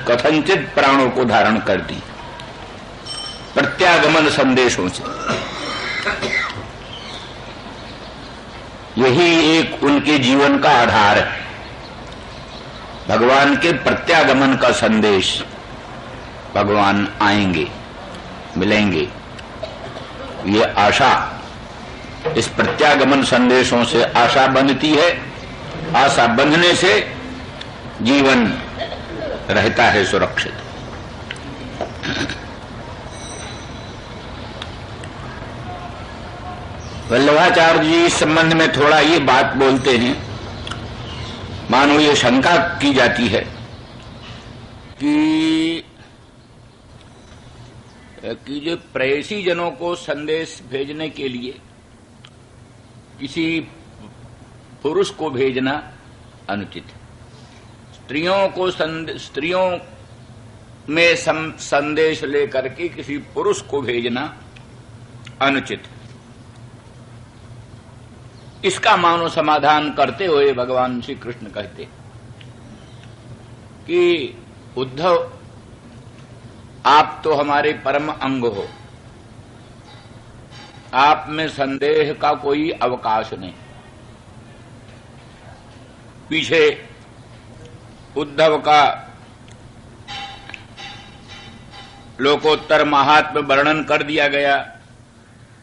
A: कथनचित प्राणों को धारण करती प्रत्यागमन संदेशों से। यही एक उनके जीवन का आधार है, भगवान के प्रत्यागमन का संदेश। भगवान आएंगे, मिलेंगे, ये आशा, इस प्रत्यागमन संदेशों से आशा बंधती है। आशा बंधने से जीवन रहता है सुरक्षित। वल्लभाचार्य जी इस संबंध में थोड़ा ये बात बोलते हैं। मानो ये शंका की जाती है कि जो प्रेयसी जनों को संदेश भेजने के लिए किसी पुरुष को भेजना अनुचित है, स्त्रियों में संदेश लेकर के किसी पुरुष को भेजना अनुचित है। इसका मानो समाधान करते हुए भगवान श्री कृष्ण कहते कि उद्धव, आप तो हमारे परम अंग हो, आप में संदेह का कोई अवकाश नहीं। पीछे उद्धव का लोकोत्तर महात्म्य वर्णन कर दिया गया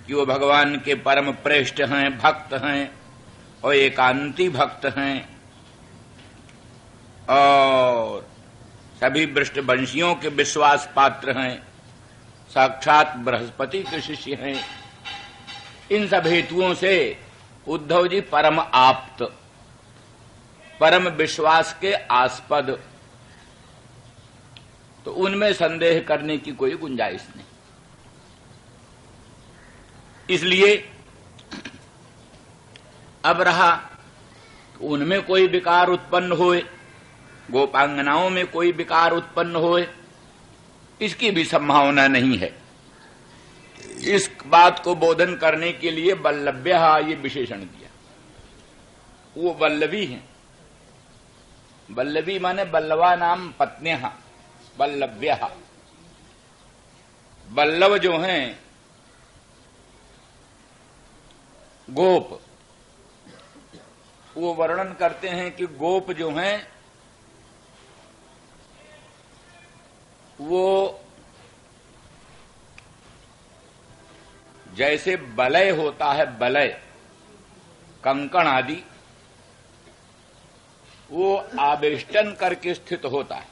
A: कि वो भगवान के परम प्रेष्ठ हैं, भक्त हैं और एकांती भक्त हैं और सभी वृष्टवंशियों के विश्वास पात्र हैं, साक्षात बृहस्पति के शिष्य हैं। इन सब हेतुओं से उद्धव जी परम आप्त, परम विश्वास के आस्पद, तो उनमें संदेह करने की कोई गुंजाइश नहीं। इसलिए अब रहा उनमें कोई विकार उत्पन्न होए, गोपांगनाओं में कोई विकार उत्पन्न होए, इसकी भी संभावना नहीं है। इस बात को बोधन करने के लिए वल्लभ्य ये विशेषण दिया। वो वल्लभी हैं, वल्लभी माने वल्लभा नाम पत्न्यः, वल्लभ्य। वल्लभ जो हैं गोप, वो वर्णन करते हैं कि गोप जो हैं वो जैसे बलय होता है, बलय कंकण आदि, वो आवेष्टन करके स्थित होता है,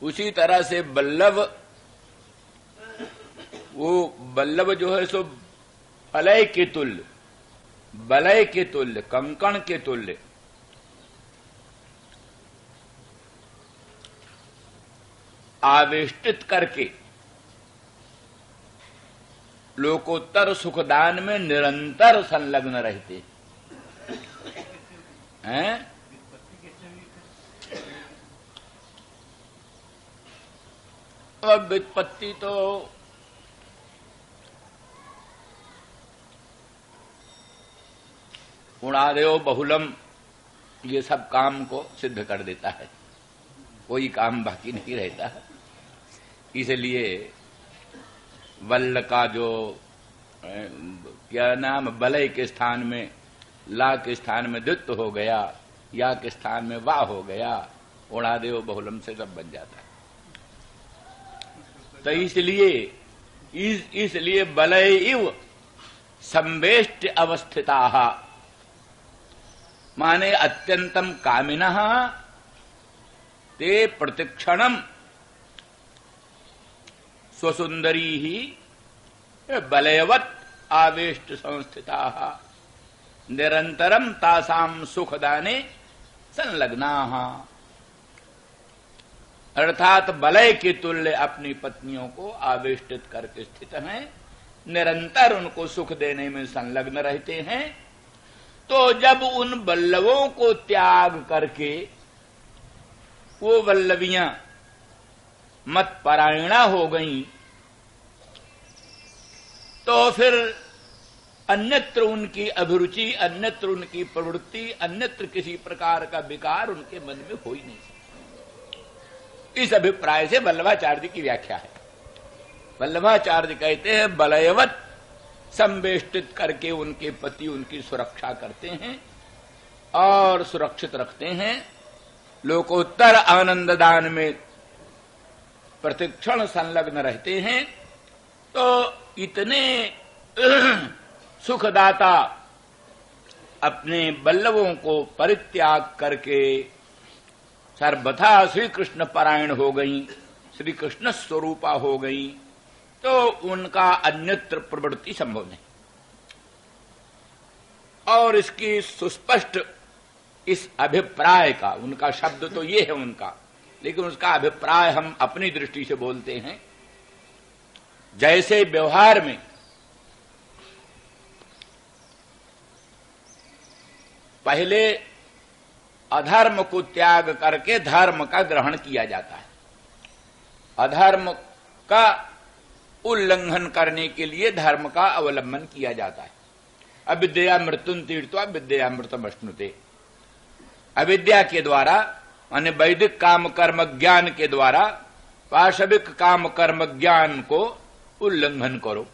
A: उसी तरह से बल्लभ, वो बल्लभ जो है सो बलय के तुल्य, बलय के तुल्य, कंकण के तुल्य आवेष्टित करके लोकोत्तर सुखदान में निरंतर संलग्न रहते हैं। अब व्युत्पत्ति तो गुणादेव बहुलम ये सब काम को सिद्ध कर देता है, कोई काम बाकी नहीं रहता है। इसलिए वल्ल का जो क्या नाम, बलय के स्थान में ला के स्थान में द्वित्व हो गया, या के स्थान में वाह हो गया, गुणादेव बहुलम से सब बन जाता है। तो इसलिए बलय इव संवेष्ट अवस्थिताः, माने अत्यंतम कामिनः ते प्रतिक्षणम स्वसुंदरी ही बलयवत् आवेष्ट संस्थिताः निरंतरम तासाम सुखदाने संलग्नाः। अर्थात बलय के तुल्य अपनी पत्नियों को आवेष्टित करके स्थित हैं, निरंतर उनको सुख देने में संलग्न रहते हैं। तो जब उन बल्लवों को त्याग करके वो वल्लवियां मत परायणा हो गईं, तो फिर अन्यत्र उनकी अभिरुचि, अन्यत्र उनकी प्रवृत्ति, अन्यत्र किसी प्रकार का विकार उनके मन में हो ही नहीं सकता। इस अभिप्राय से वल्लभाचार्य की व्याख्या है। वल्लभाचार्य कहते हैं बलयवत संवेष्टित करके उनके पति उनकी सुरक्षा करते हैं और सुरक्षित रखते हैं, लोकोत्तर आनंददान में प्रतिक्षण संलग्न रहते हैं। तो इतने सुखदाता अपने बल्लभों को परित्याग करके सर्वथा श्री कृष्ण परायण हो गई, श्री कृष्ण स्वरूपा हो गई, तो उनका अन्यत्र प्रवृत्ति संभव नहीं। और इसकी सुस्पष्ट इस अभिप्राय का, उनका शब्द तो ये है उनका, लेकिन उसका अभिप्राय हम अपनी दृष्टि से बोलते हैं। जैसे व्यवहार में पहले अधर्म को त्याग करके धर्म का ग्रहण किया जाता है, अधर्म का उल्लंघन करने के लिए धर्म का अवलंबन किया जाता है। अविद्या मृत्युन तीर्थवा विद्यामृतम अश्नुते, अविद्या के द्वारा माने वैदिक काम कर्म ज्ञान के द्वारा पाशविक काम कर्म ज्ञान को उल्लंघन करो,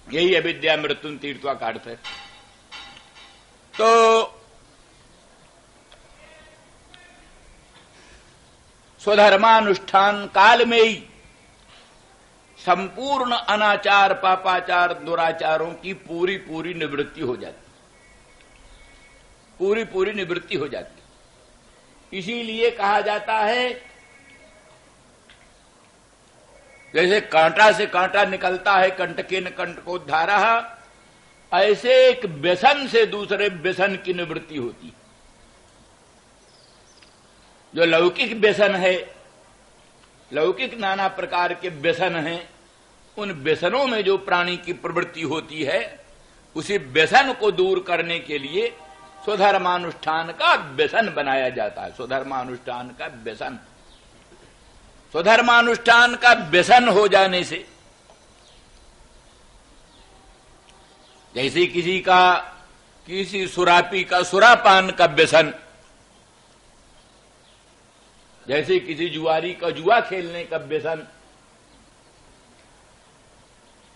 A: यही अविद्या मृत्युन तीर्थवा का अर्थ है। तो स्वधर्मानुष्ठान काल में ही संपूर्ण अनाचार, पापाचार, दुराचारों की पूरी पूरी निवृत्ति हो जाती, पूरी पूरी निवृत्ति हो जाती। इसीलिए कहा जाता है जैसे कांटा से कांटा निकलता है, कंटकेन कंटकोद्धारः, ऐसे एक व्यसन से दूसरे व्यसन की निवृत्ति होती। जो लौकिक व्यसन है, लौकिक नाना प्रकार के व्यसन हैं, उन व्यसनों में जो प्राणी की प्रवृत्ति होती है, उसी व्यसन को दूर करने के लिए स्वधर्मानुष्ठान का व्यसन बनाया जाता है। स्वधर्मानुष्ठान का व्यसन, स्वधर्मानुष्ठान का व्यसन हो जाने से, जैसे किसी सुरापी का सुरापान का व्यसन, जैसे किसी जुआरी का जुआ खेलने का व्यसन,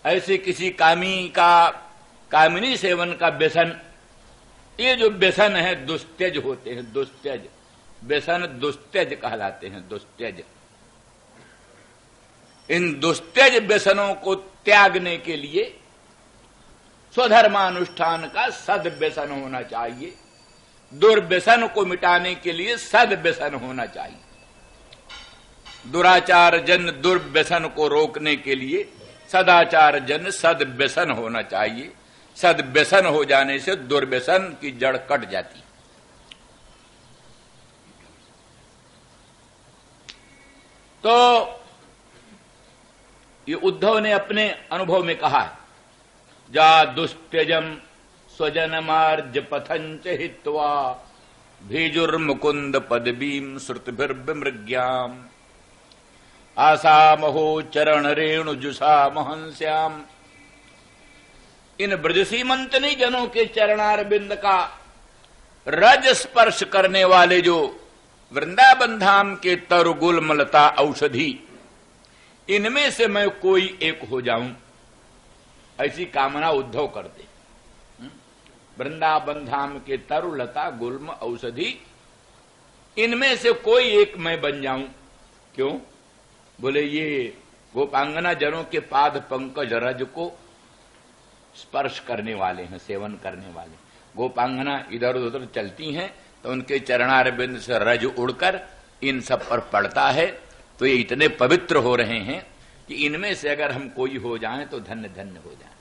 A: ऐसे किसी कामिनी सेवन का व्यसन, ये जो व्यसन है दुस्त्यज होते हैं, दुस्त्यज व्यसन दुस्त्यज कहलाते हैं, दुस्त्यज। इन दुस्त्यज व्यसनों को त्यागने के लिए स्वधर्मानुष्ठान का सद्व्यसन होना चाहिए, दुर्व्यसन को मिटाने के लिए सद्व्यसन होना चाहिए। दुराचार जन दुर्व्यसन को रोकने के लिए सदाचार जन सद्व्यसन होना चाहिए। सद्व्यसन हो जाने से दुर्व्यसन की जड़ कट जाती। तो ये उद्धव ने अपने अनुभव में कहा है, जा दुस्त्यजम स्वजनमार्ज पथंच हित्वा भीजुर्मुकुंद पदवीम श्रुतिभिर्विमृग्याम आसामहो चरण रेणु जुषा महंस्याम। इन ब्रजसीमंतनी जनों के चरणारविंद का रज स्पर्श करने वाले जो वृंदावन धाम के तरु गुलमलता औषधि, इनमें से मैं कोई एक हो जाऊं, ऐसी कामना उद्धव करते। वृंदावन धाम के तरुलता गुल्म औषधि, इनमें से कोई एक मैं बन जाऊं। क्यों? बोले ये गोपांगना जनों के पाद पंकज रज को स्पर्श करने वाले हैं, सेवन करने वाले। गोपांगना इधर उधर चलती हैं तो उनके चरणारविंद से रज उड़कर इन सब पर पड़ता है, तो ये इतने पवित्र हो रहे हैं कि इनमें से अगर हम कोई हो जाएं तो धन्य धन्य हो जाएं।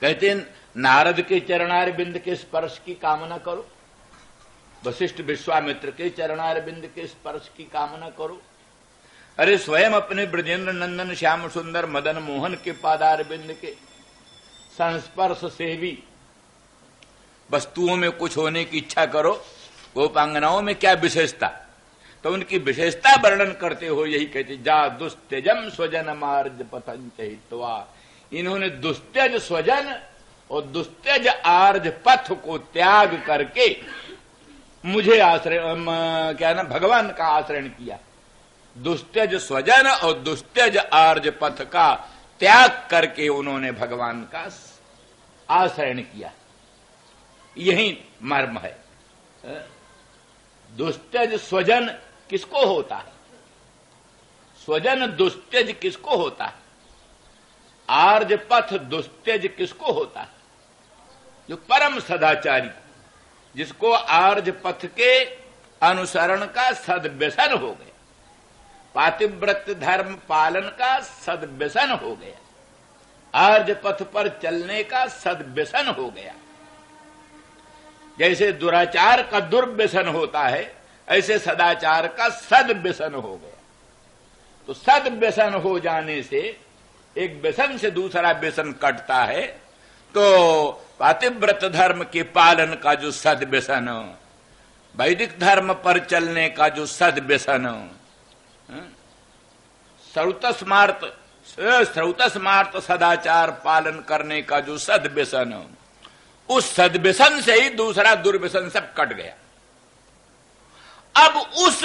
A: कहते हैं नारद के चरणारविंद के स्पर्श की कामना करो, वशिष्ठ विश्वामित्र के चरणारविंद के स्पर्श की कामना करो। अरे स्वयं अपने ब्रजेंद्र नंदन श्याम सुंदर मदन मोहन के पादारविंद के संस्पर्श से भी वस्तुओं में कुछ होने की इच्छा करो। गोपांगनाओं में क्या विशेषता, तो उनकी विशेषता वर्णन करते हो यही कहते, जा दुस्त्यजम स्वजन मार्ज पथंच हित्वा। इन्होंने दुस्त्यज स्वजन और दुस्त्यज आर्ज पथ को त्याग करके मुझे आश्रय क्या ना भगवान का आश्रय किया। दुस्त्यज स्वजन और दुस्त्यज आर्ज पथ का त्याग करके उन्होंने भगवान का आश्रय किया। यही मर्म है। दुस्त्यज स्वजन किसको होता है? स्वजन दुस्त्यज किसको होता है? आर्ज पथ दुस्त्यज किसको होता है? जो परम सदाचारी, जिसको आर्ज पथ के अनुसरण का सद्व्यसन हो गया, पातिव्रत धर्म पालन का सद्व्यसन हो गया, आर्ज पथ पर चलने का सद्व्यसन हो गया। जैसे दुराचार का दुर्व्यसन होता है, ऐसे सदाचार का सद्व्यसन हो गया। तो सद्व्यसन हो जाने से एक व्यसन से दूसरा व्यसन कटता है। तो पातिव्रत धर्म के पालन का जो सद्व्यसन, वैदिक धर्म पर चलने का जो सद्व्यसन, श्रौतस्मार्त सदाचार पालन करने का जो सद्व्यसन, उस सद्व्यसन से ही दूसरा दुर्व्यसन सब कट गया। अब उस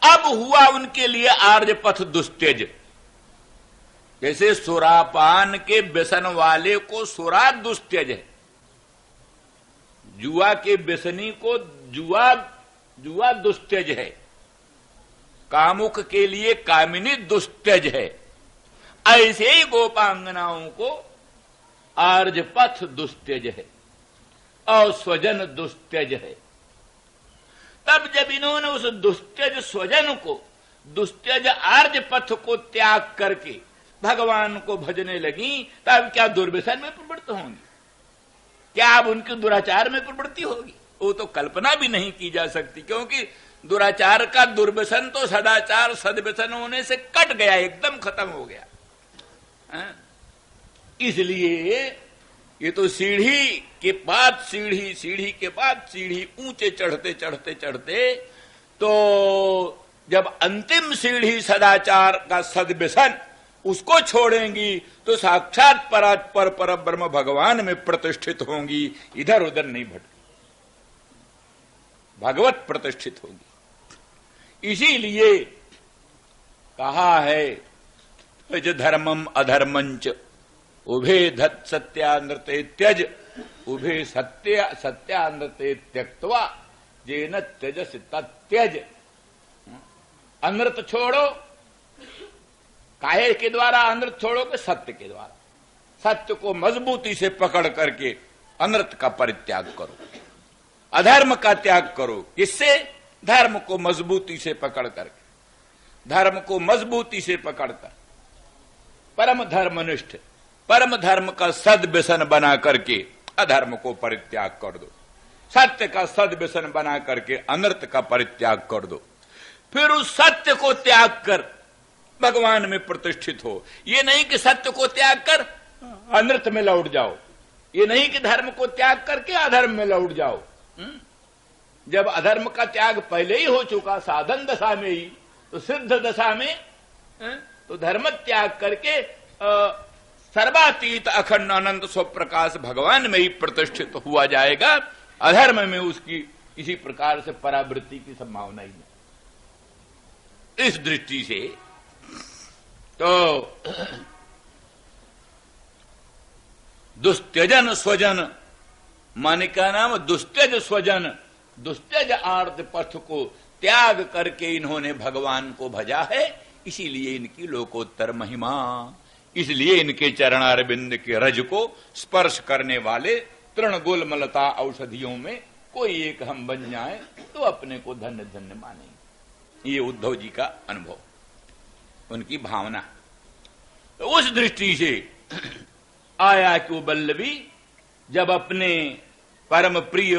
A: अब हुआ उनके लिए आर्य पथ दुस्त्यज। जैसे सुरापान के व्यसन वाले को सुरा दुस्त्यज है, जुआ के व्यसनी को जुआ दुस्त्यज है, कामुक के लिए कामिनी दुस्त्यज है। ऐसे ही गोपांगनाओं को आर्ज पथ दुस्त्यज है और स्वजन दुस्त्यज है। तब जब इन्होंने उस दुस्त्यज स्वजन को, दुस्त्यज आर्ज पथ को त्याग करके भगवान को भजने लगी, तब क्या दुर्व्यसन में प्रवृत्त होंगी? क्या अब उनके दुराचार में प्रवृत्ति होगी? वो तो कल्पना भी नहीं की जा सकती, क्योंकि दुराचार का दुर्व्यसन तो सदाचार सद्व्यसन होने से कट गया, एकदम खत्म हो गया। इसलिए ये तो सीढ़ी के बाद सीढ़ी, सीढ़ी के बाद सीढ़ी, ऊंचे चढ़ते चढ़ते चढ़ते तो जब अंतिम सीढ़ी सदाचार का सद्व्यसन, उसको छोड़ेंगी तो साक्षात पर ब्रह्म भगवान में प्रतिष्ठित होंगी, इधर उधर नहीं भटकी, भगवत प्रतिष्ठित होगी। इसीलिए कहा है धर्मम अधर्मंच उभे धत सत्यानृते त्यज उभे सत्यानृते त्यक्त्वा जेन त्यजस तत्यज। अनृत छोड़ो, काहे के द्वारा अनृत छोड़ोगे? सत्य के द्वारा। सत्य को मजबूती से पकड़ करके अनृत का परित्याग करो, अधर्म का त्याग करो। किससे? धर्म को मजबूती से पकड़ करके, धर्म को मजबूती से पकड़कर परम धर्मनिष्ठ, परम धर्म का सद्व्यसन बना करके अधर्म को परित्याग कर दो, सत्य का सद्व्यसन बना करके अनर्थ का परित्याग कर दो। फिर उस सत्य को त्याग कर भगवान में प्रतिष्ठित हो। ये नहीं कि सत्य को त्याग कर अनर्थ में लौट जाओ, ये नहीं कि धर्म को त्याग करके अधर्म में लौट जाओ। जब अधर्म का त्याग पहले ही हो चुका साधन दशा में ही, तो सिद्ध दशा में तो धर्म त्याग करके सर्वातीत अखंड अनंत स्वप्रकाश भगवान में ही प्रतिष्ठित हुआ जाएगा। अधर्म में उसकी किसी प्रकार से परावृत्ति की संभावना ही नहीं। इस दृष्टि से तो दुस्त्यजन स्वजन, माने का नाम दुस्त्यज स्वजन, दुस्त्यज आर्त पथ को त्याग करके इन्होंने भगवान को भजा है। इसीलिए इनकी लोकोत्तर महिमा, इसलिए इनके चरणारविंद के रज को स्पर्श करने वाले तृण गुलमलता औषधियों में कोई एक हम बन जाए तो अपने को धन्य धन्य मानेंगे। ये उद्धव जी का अनुभव, उनकी भावना। तो उस दृष्टि से आया कि वो बल्लभी जब अपने परम प्रिय,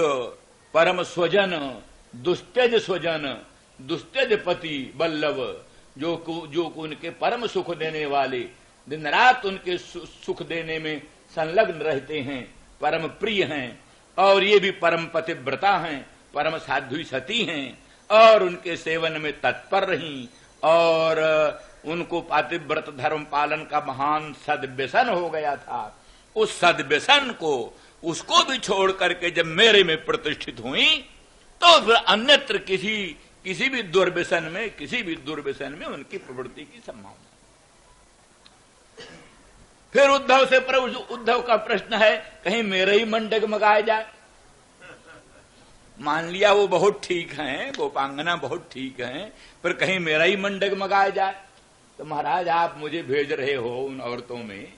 A: परम स्वजन, दुस्त्यज स्वजन, दुस्त्यज पति बल्लभ, जो को उनके परम सुख देने वाले, दिन रात उनके सुख देने में संलग्न रहते हैं, परम प्रिय हैं, और ये भी परम पतिव्रता हैं, परम साध्वी सती हैं, और उनके सेवन में तत्पर रहीं, और उनको पातिव्रत धर्म पालन का महान सद्व्यसन हो गया था। उस सद्व्यसन को, उसको भी छोड़ करके जब मेरे में प्रतिष्ठित हुई, तो फिर अन्यत्र किसी भी दुर्व्यसन में, किसी भी दुर्व्यसन में उनकी प्रवृत्ति की संभावना। फिर उद्धव से उद्धव का प्रश्न है, कहीं मेरा ही मन डगमगाया जाए। मान लिया वो बहुत ठीक हैं, गोपांगना बहुत ठीक हैं, पर कहीं मेरा ही मन डगमगाया जाए। तो महाराज आप मुझे भेज रहे हो उन औरतों में,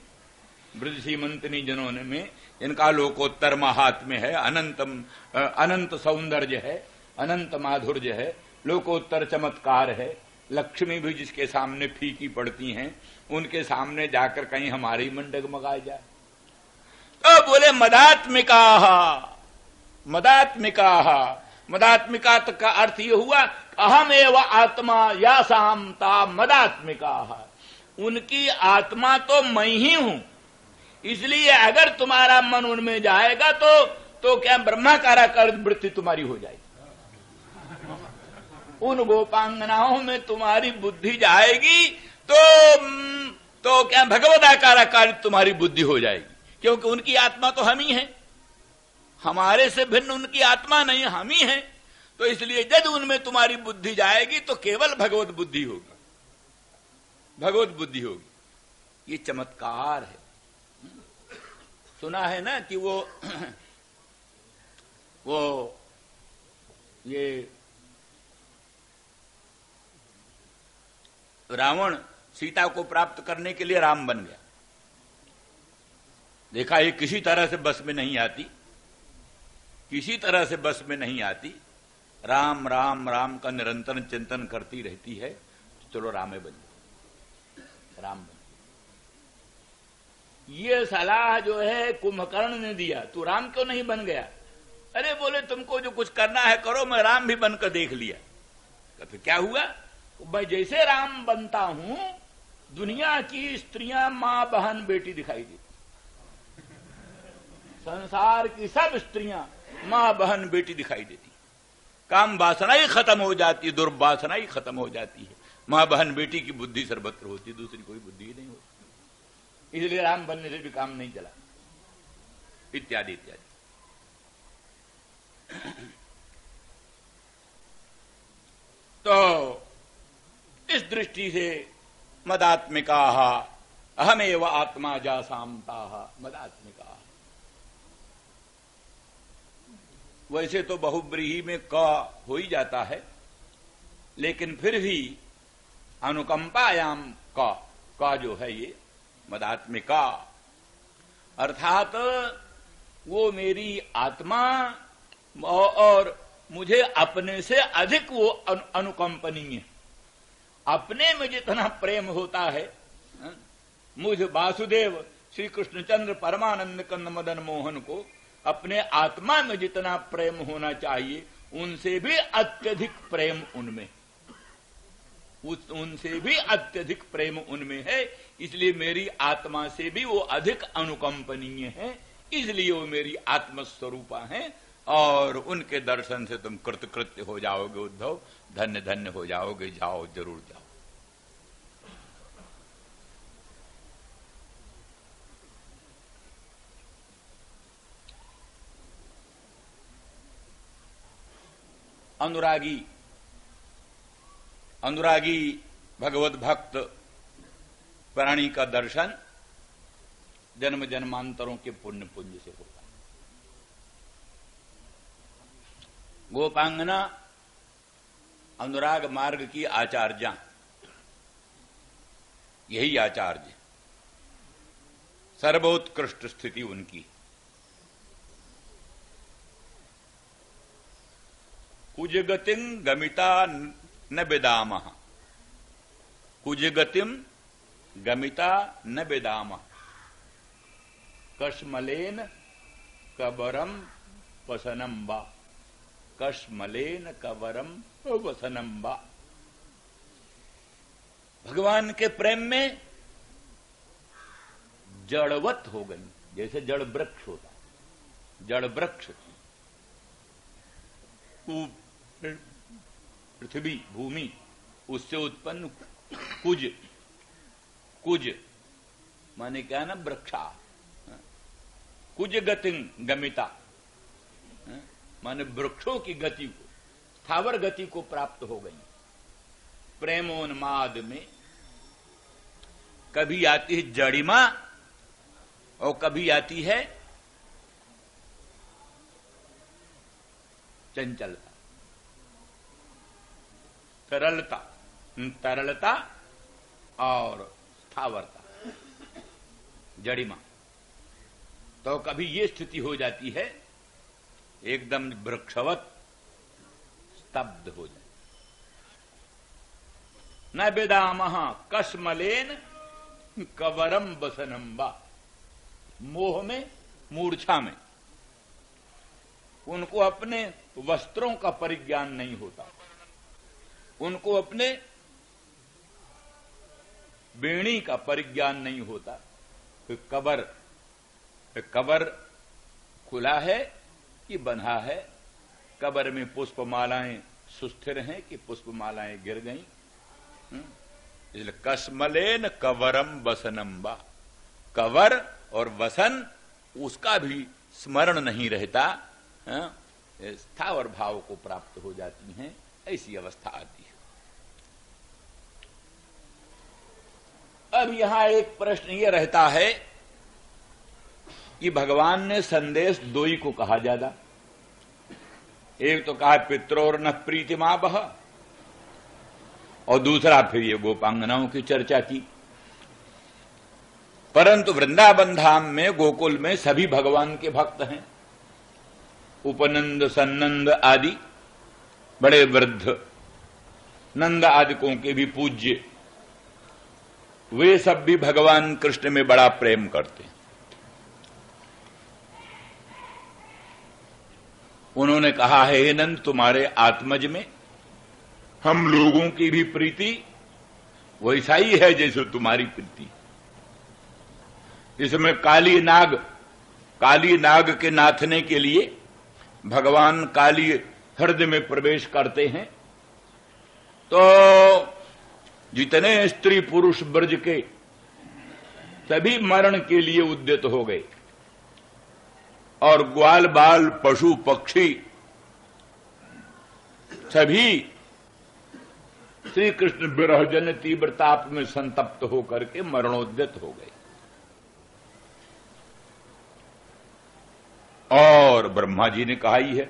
A: वृद्ध सीमंतनी जनों में, इनका लोकोत्तर महात्म्य है, अनंत सौंदर्य है, अनंत माधुर्य है, लोकोत्तर चमत्कार है। लक्ष्मी भी जिसके सामने फीकी पड़ती हैं, उनके सामने जाकर कहीं हमारी मन डगमगाए जाए। तो बोले मदात्मिका, मदात्मिका, मदात्मिका का अर्थ ये हुआ अहमेव आत्मा या सामता मदात्मिका, उनकी आत्मा तो मैं ही हूं। इसलिए अगर तुम्हारा मन उनमें जाएगा तो क्या ब्रह्माकाराकार वृत्ति तुम्हारी हो जाएगी। उन गोपांगनाओं में तुम्हारी बुद्धि जाएगी तो क्या भगवदाकाराकार तुम्हारी बुद्धि हो जाएगी, क्योंकि उनकी आत्मा तो हम ही है, हमारे से भिन्न उनकी आत्मा नहीं, हम ही है। तो इसलिए यदि उनमें तुम्हारी बुद्धि जाएगी तो केवल भगवत बुद्धि होगी, भगवत बुद्धि होगी। ये चमत्कार है। सुना है ना कि वो ये रावण सीता को प्राप्त करने के लिए राम बन गया। देखा ये किसी तरह से बस में नहीं आती, किसी तरह से बस में नहीं आती। राम राम राम का निरंतर चिंतन करती रहती है, तो चलो रामे बन गई, राम बन। ये सलाह जो है कुंभकर्ण ने दिया, तू राम क्यों नहीं बन गया? अरे बोले तुमको जो कुछ करना है करो, मैं राम भी बनकर देख लिया। तो क्या हुआ? मैं जैसे राम बनता हूं, दुनिया की स्त्रियां मां बहन बेटी दिखाई देती, संसार की सब स्त्रियां मां बहन बेटी दिखाई देती, काम वासना ही खत्म हो जाती है, दुर्वासना ही खत्म हो जाती है। मां बहन बेटी की बुद्धि सर्वत्र होती है, दूसरी कोई बुद्धि ही नहीं होती। इसलिए राम बनने से भी काम नहीं चला, इत्यादि इत्यादि। तो इस दृष्टि से मदात्मिका अहमेव आत्मा जासामता मदात्मिका। वैसे तो बहुब्रीही में क हो ही जाता है, लेकिन फिर भी अनुकंपायाम का जो है ये मदात्मिका, अर्थात वो मेरी आत्मा और मुझे अपने से अधिक वो अनुकंपनीय, अपने में जितना प्रेम होता है, मुझ वासुदेव श्री कृष्णचंद्र परमानंद कंद मदन मोहन को अपने आत्मा में जितना प्रेम होना चाहिए उनसे भी अत्यधिक प्रेम उनमें, उनसे भी अत्यधिक प्रेम उनमें है। इसलिए मेरी आत्मा से भी वो अधिक अनुकंपनीय है, इसलिए वो मेरी आत्मस्वरूपा है। और उनके दर्शन से तुम कृतकृत्य हो जाओगे उद्धव, धन्य धन्य हो जाओगे। जाओ, जरूर जाओ। अनुरागी भगवत भक्त प्राणी का दर्शन जन्म जन्मांतरों के पुण्य पुंज से होता है। गोपांगना अनुराग मार्ग की आचार्या, यही आचार्य, सर्वोत्कृष्ट स्थिति उनकी। कुजगतिं गमिता न बेदामः, कुजगतिं गमिता न बेदामः, कश्मलेन कबरम वसनम वा, कश्मलेन कबरम वसनम वा। भगवान के प्रेम में जड़वत हो गई, जैसे जड़ वृक्ष होता है, जड़ वृक्ष पृथ्वी भूमि, उससे उत्पन्न कुज, कुज माने क्या ना, वृक्षा। कुज गतिं गमिता माने वृक्षों की गति को, स्थावर गति को प्राप्त हो गई। प्रेमोन्माद में कभी आती है जड़िमा और कभी आती है चंचलता, तरलता, तरलता और स्थावरता, जड़िमा। तो कभी ये स्थिति हो जाती है एकदम वृक्षवत स्तब्ध हो जाए। न बेदामः कश्मलेन कवरम वसनम वा, मोह में, मूर्छा में उनको अपने वस्त्रों का परिज्ञान नहीं होता, उनको अपने बेणी का परिज्ञान नहीं होता। तो कबर खुला है कि बंधा है, कबर में पुष्पमालाएं सुस्थिर हैं कि पुष्पमालाएं गिर गईं। इसलिए कश्मलेन कवरम वसनम वा, कवर और वसन उसका भी स्मरण नहीं रहता, स्थावर भाव को प्राप्त हो जाती हैं, ऐसी अवस्था आती है। अब यहां एक प्रश्न यह रहता है कि भगवान ने संदेश दो ही को कहा ज्यादा। एक तो कहा पित्रोर न प्रीतिमावह, और दूसरा फिर ये गोपांगनाओं की चर्चा की। परंतु वृंदावन धाम में, गोकुल में सभी भगवान के भक्त हैं। उपनंद, सन्नंद आदि बड़े वृद्ध, नंद आदिकों के भी पूज्य, वे सब भी भगवान कृष्ण में बड़ा प्रेम करते हैं। उन्होंने कहा है, हे नंद, तुम्हारे आत्मज में हम लोगों की भी प्रीति वैसा ही है जैसे तुम्हारी प्रीति। इसमें काली नाग के नाथने के लिए भगवान काली हृदय में प्रवेश करते हैं, तो जितने स्त्री पुरुष ब्रज के सभी मरण के लिए उद्यत हो गए, और ग्वाल बाल पशु पक्षी सभी श्री कृष्ण विरहजन तीव्र ताप में संतप्त होकर के मरणोद्यत हो गए। और ब्रह्मा जी ने कहा ही है,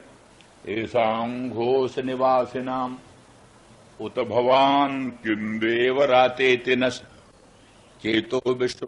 A: ऐसां घोष निवासिनाम उत भवान किंदेव राते तिनस चेतो विश्व